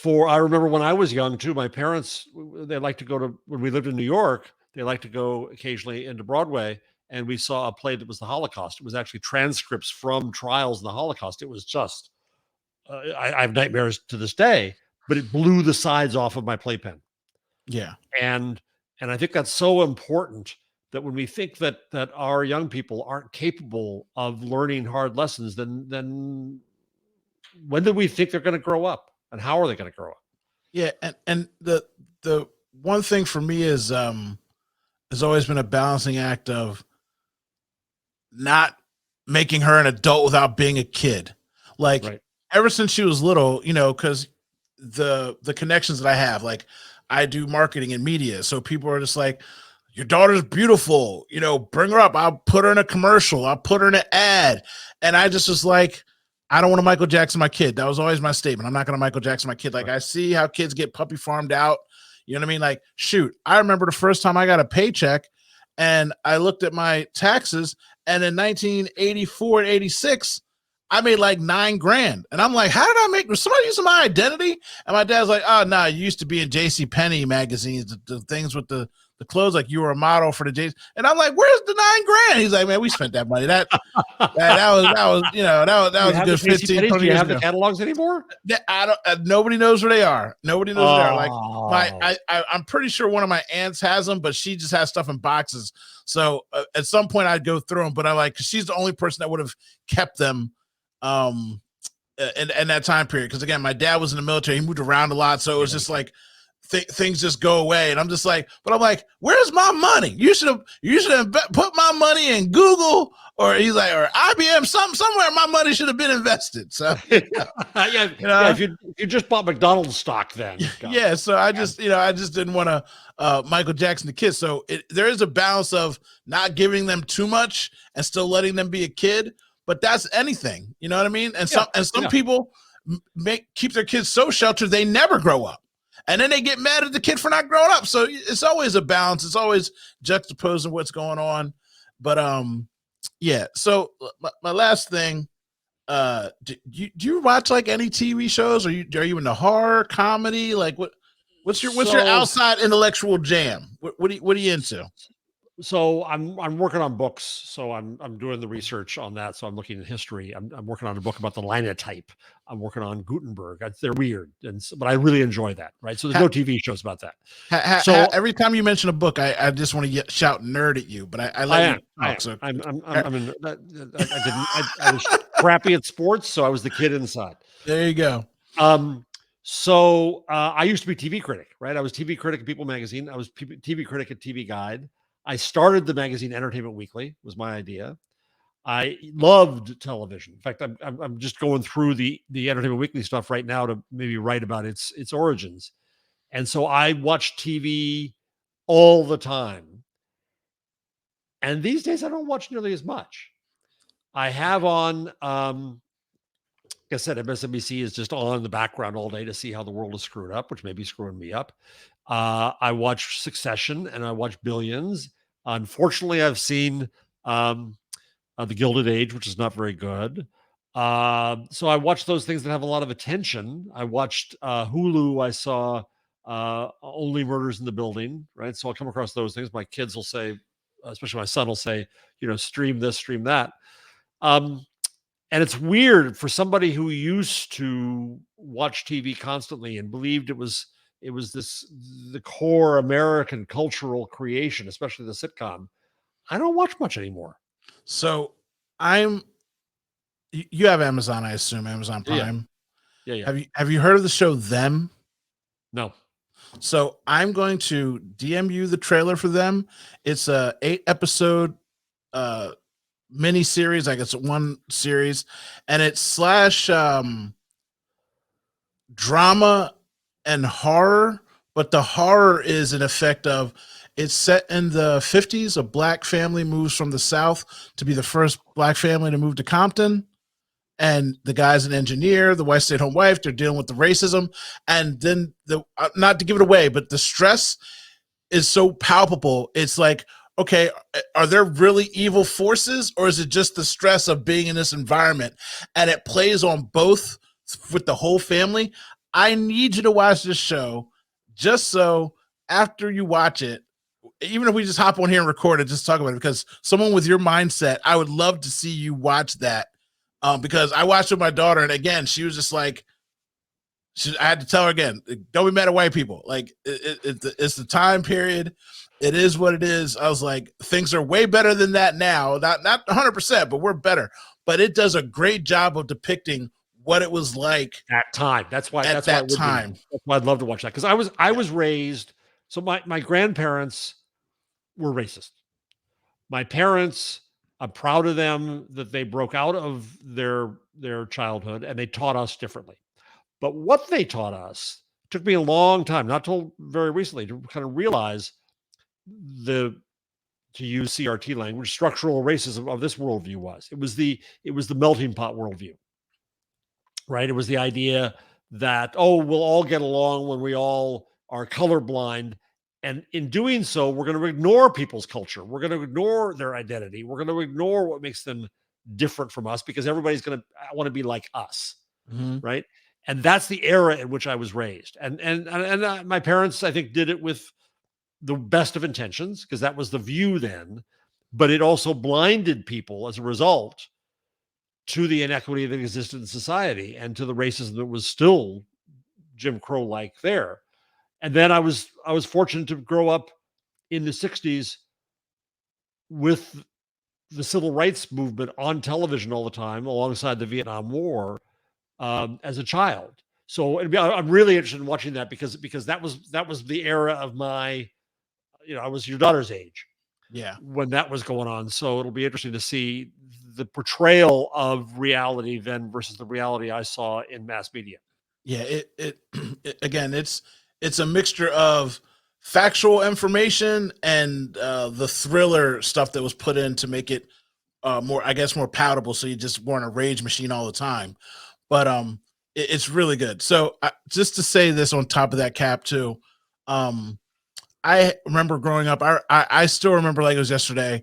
I remember when I was young too, my parents, they like to go to, when we lived in New York, they like to go occasionally into Broadway, and we saw a play that was the Holocaust. It was actually transcripts from trials in the Holocaust. It was just, I have nightmares to this day, but it blew the sides off of my playpen. Yeah. And I think that's so important, that when we think that our young people aren't capable of learning hard lessons, then when do we think they're going to grow up, and how are they going to grow up? Yeah. And the one thing for me is, has always been a balancing act of not making her an adult without being a kid. Like, Right. ever since she was little, because the connections that I have, like, I do marketing and media, so people are just like, your daughter's beautiful, bring her up. I'll put her in a commercial. I'll put her in an ad. And I just was like, I don't want to Michael Jackson my kid. That was always my statement. I'm not going to Michael Jackson my kid. Like, I see how kids get puppy farmed out. You know what I mean? Like, shoot, I remember the first time I got a paycheck and I looked at my taxes, and in 1984 and 86, I made like $9,000. And I'm like, how did I was somebody using my identity? And my dad's like, oh, no, you used to be in JCPenney magazines, the things with the clothes, like you were a model for the JC. And I'm like, where's the $9,000? He's like, man, we spent that money. That was a good 15, 20 Do you years have ago. the catalogs anymore? I don't. Nobody knows where they are. Nobody knows where they are. Oh. Like I'm pretty sure one of my aunts has them, but she just has stuff in boxes. So at some point I'd go through them, but cause she's the only person that would have kept them in that time period. Cause again, my dad was in the military. He moved around a lot. So it was just like, things just go away. And I'm just like, but I'm like, where's my money? You should have put my money in Google, or he's like, or IBM, somewhere my money should have been invested. So if you just bought McDonald's stock then. Yeah. So I just didn't want to Michael Jackson the kid. So there is a balance of not giving them too much and still letting them be a kid, but that's anything, you know what I mean? And some people keep their kids so sheltered they never grow up. And then they get mad at the kid for not growing up. So it's always a balance. It's always juxtaposing what's going on. But yeah. So my last thing, do you watch like any TV shows? Are you into horror, comedy? Like what's your outside intellectual jam? What are you into? So I'm working on books. So I'm doing the research on that. So I'm looking at history. I'm working on a book about the linotype. I'm working on Gutenberg. They're weird, but I really enjoy that. Right. So there's no TV shows about that. So every time you mention a book, I just want to shout nerd at you. But I let you talk. So I was crappy at sports, so I was the kid inside. There you go. So I used to be TV critic. Right. I was TV critic at People Magazine. I was TV critic at TV Guide. I started the magazine Entertainment Weekly, was my idea. I loved television. In fact, I'm just going through the Entertainment Weekly stuff right now to maybe write about its origins. And so I watch TV all the time. And these days I don't watch nearly as much. I have on, like I said, MSNBC is just on in the background all day to see how the world is screwed up, which may be screwing me up. I watch Succession and I watch Billions. Unfortunately, I've seen The Gilded Age, which is not very good. So I watched those things that have a lot of attention. I watched Hulu. I saw Only Murders in the Building, right? So I'll come across those things. My kids will say, especially my son will say, stream this, stream that. And it's weird for somebody who used to watch TV constantly and believed it was the core American cultural creation, especially the sitcom. I don't watch much anymore. So you have Amazon, I assume, Amazon Prime. Yeah. Have you heard of the show Them? No. So I'm going to DM you the trailer for Them. It's a 8-episode mini series. Like it's one series, and it's / drama and horror, but the horror is an effect of it's set in the 50s. A black family moves from the South to be the first black family to move to Compton. And the guy's an engineer, the wife stayed home wife, they're dealing with the racism. And then not to give it away, but the stress is so palpable. It's like, okay, are there really evil forces, or is it just the stress of being in this environment? And it plays on both with the whole family. I need you to watch this show just so after you watch it, even if we just hop on here and record it, just talk about it, because someone with your mindset, I would love to see you watch that. Because I watched with my daughter, and again, she was just like, I had to tell her again, don't be mad at white people. Like it's the time period. It is what it is. I was like, things are way better than that now. Not 100%, but we're better. But it does a great job of depicting what it was like at time. That's why at that time. That's why I'd love to watch that, because I was raised. So my grandparents were racist. My parents, I'm proud of them that they broke out of their childhood and they taught us differently. But what they taught us took me a long time, not till very recently, to kind of realize the, to use CRT language, structural racism of this worldview was. It was the melting pot worldview, right? It was the idea that, oh, we'll all get along when we all are colorblind. And in doing so, we're going to ignore people's culture. We're going to ignore their identity. We're going to ignore what makes them different from us, because everybody's going to want to be like us, right? And that's the era in which I was raised. And my parents, I think, did it with the best of intentions, because that was the view then. But it also blinded people as a result to the inequity that existed in society and to the racism that was still Jim Crow-like there. And then I was fortunate to grow up in the 60s with the civil rights movement on television all the time, alongside the Vietnam War, as a child. So I'm really interested in watching that, because that was the era of my, I was your daughter's age, when that was going on. So it'll be interesting to see the portrayal of reality then versus the reality I saw in mass media. Yeah, it again, it's a mixture of factual information and the thriller stuff that was put in to make it more, I guess, more palatable, so you just weren't a rage machine all the time. But it's really good. So just to say this on top of that, Cap, too, I remember growing up. I still remember like it was yesterday.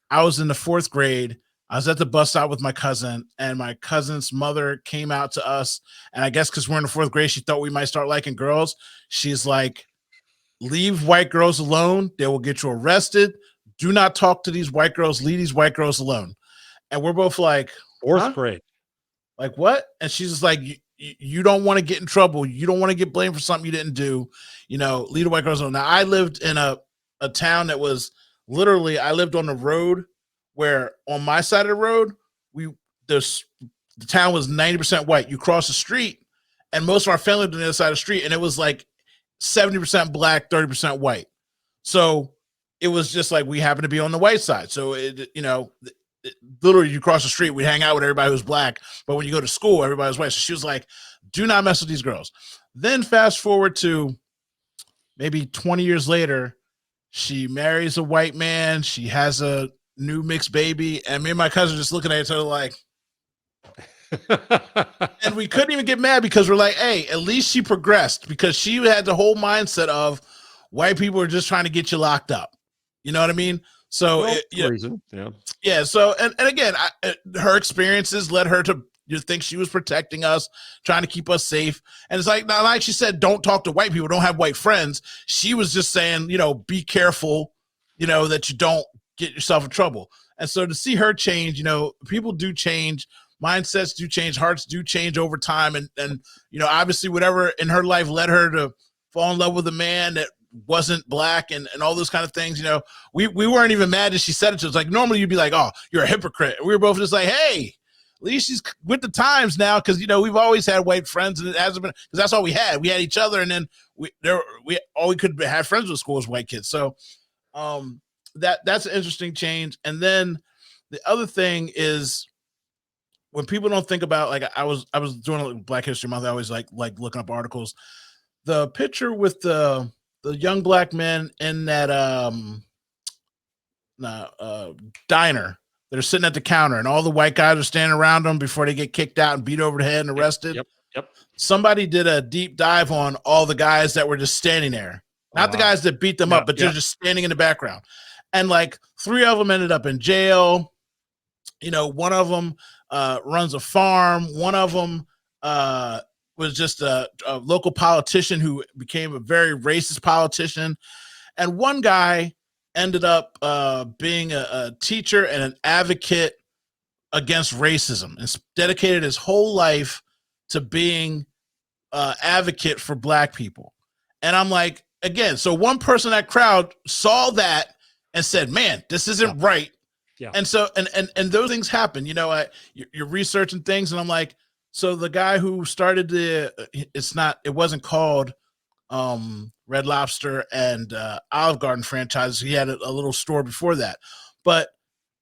I was in the 4th grade. I was at the bus stop with my cousin, and my cousin's mother came out to us. And I guess because we're in the 4th grade, she thought we might start liking girls. She's like, leave white girls alone. They will get you arrested. Do not talk to these white girls. Leave these white girls alone. And we're both like, 4th grade. Like, what? And she's just like, you don't want to get in trouble. You don't want to get blamed for something you didn't do. Lead the white girls alone. Now, I lived in a town that was literally, I lived on the road where on my side of the road, the town was 90% white. You cross the street, and most of our family lived on the other side of the street, and it was like 70% black, 30% white. So it was just like we happened to be on the white side. So literally, you cross the street, we hang out with everybody who's black, but when you go to school, everybody was white. So she was like, do not mess with these girls. Then fast forward to maybe 20 years later, she marries a white man. She has a new mixed baby, and me and my cousin just looking at each other like, and we couldn't even get mad, because we're like, hey, at least she progressed, because she had the whole mindset of white people are just trying to get you locked up. You know what I mean? So yeah. So and again, her experiences led her to think she was protecting us, trying to keep us safe. And it's like, not like she said, don't talk to white people, don't have white friends. She was just saying, be careful, that you don't get yourself in trouble. And so to see her change, people do change, mindsets do change, hearts do change over time. And obviously whatever in her life led her to fall in love with a man that wasn't black and all those kind of things. We weren't even mad that she said it to us. Like, normally you'd be like, oh, you're a hypocrite. We were both just like, hey, at least she's with the times now, because we've always had white friends, and it hasn't been, because that's all we had. We had each other, and then all we could have friends with school was white kids. So that's an interesting change. And then the other thing is, when people don't think about, like, I was doing Black History Month, I always like looking up articles. The picture with the the young black men in that diner. They're sitting at the counter, and all the white guys are standing around them before they get kicked out and beat over the head and arrested. Yep. Somebody did a deep dive on all the guys that were just standing there, not the guys that beat them up, but they're just standing in the background. And like 3 of them ended up in jail. You know, one of them runs a farm. One of them was just a local politician who became a very racist politician. And one guy ended up being a teacher and an advocate against racism and dedicated his whole life to being advocate for black people. And I'm like, again, so one person in that crowd saw that and said, man, this isn't right. Yeah. And so, and those things happen, you know, you're researching things, and I'm like, so the guy who started it wasn't called Red Lobster and Olive Garden franchises. He had a little store before that. But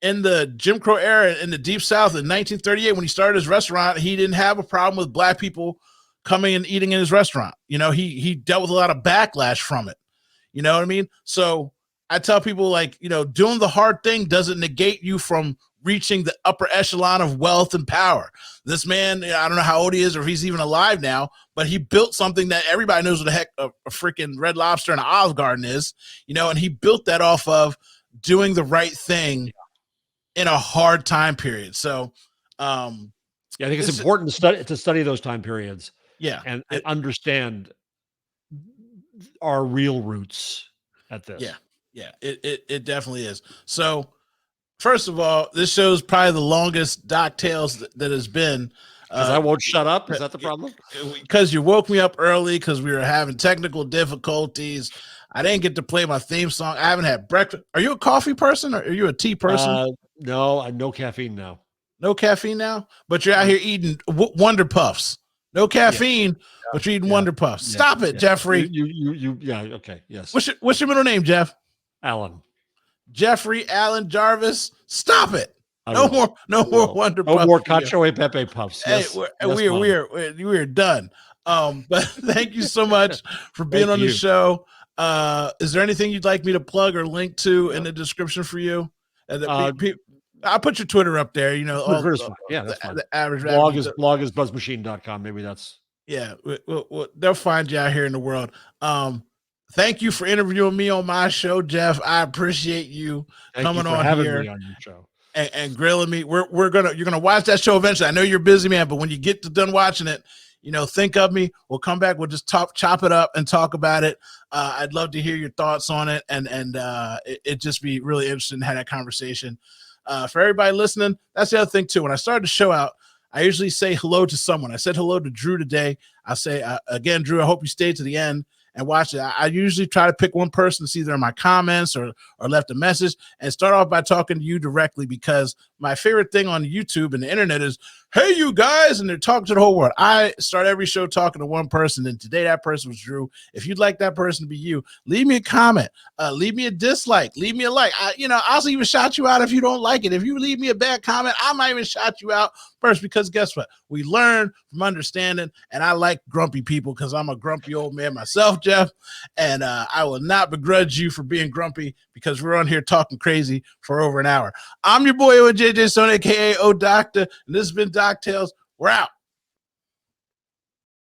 in the Jim Crow era in the Deep South in 1938, when he started his restaurant, he didn't have a problem with black people coming and eating in his restaurant. You know, he dealt with a lot of backlash from it. You know what I mean? So I tell people, like, you know, doing the hard thing doesn't negate you from reaching the upper echelon of wealth and power. This man, I don't know how old he is or if he's even alive now, but he built something that everybody knows what the heck a freaking Red Lobster and an Olive Garden is, you know, and he built that off of doing the right thing in a hard time period. So, I think it's important to study those time periods. Yeah. And understand our real roots at this. Yeah. Yeah, it definitely is. So, first of all, this show's probably the longest DocTales that has been. Because I won't shut up? Is that the problem? Because you woke me up early because we were having technical difficulties. I didn't get to play my theme song. I haven't had breakfast. Are you a coffee person or are you a tea person? No, no caffeine now. No caffeine now? But you're out here eating Wonder Puffs. No caffeine, but you're eating Wonder Puffs. Stop it, Jeffrey. Okay, yes. What's your middle name, Jeff? Alan. Jeffrey Allen Jarvis. Stop it. No more Wonder Puffs. No more Cacio e Pepe Puffs. Yes, hey, we're done. But thank you so much for being on the show. Is there anything you'd like me to plug or link to in the description for you? I'll put your Twitter up there. You know, that's fine. The average blog is buzzmachine.com. Maybe that's they'll find you out here in the world. Thank you for interviewing me on my show, Jeff. I appreciate you coming on here on your show and grilling me. You're gonna watch that show eventually. I know you're busy, man, but when you get done watching it, you know, think of me. We'll come back. We'll just chop it up and talk about it. I'd love to hear your thoughts on it, and it'd just be really interesting to have that conversation. For everybody listening, that's the other thing too. When I started the show out, I usually say hello to someone. I said hello to Drew today. I say again, Drew, I hope you stayed to the end and watch it. I usually try to pick one person, see either in my comments or left a message, and start off by talking to you directly, because my favorite thing on YouTube and the internet is, hey, you guys, and they're talking to the whole world. I start every show talking to one person, and today that person was Drew. If you'd like that person to be you, leave me a comment, leave me a dislike, leave me a like. I'll even shout you out if you don't like it. If you leave me a bad comment, I might even shout you out first, because guess what? We learn from understanding, and I like grumpy people because I'm a grumpy old man myself, Jeff, and I will not begrudge you for being grumpy, because we're on here talking crazy for over an hour. I'm your boy, JJ Stone, a.k.a. O Doctor, and this has been DocTales. We're out.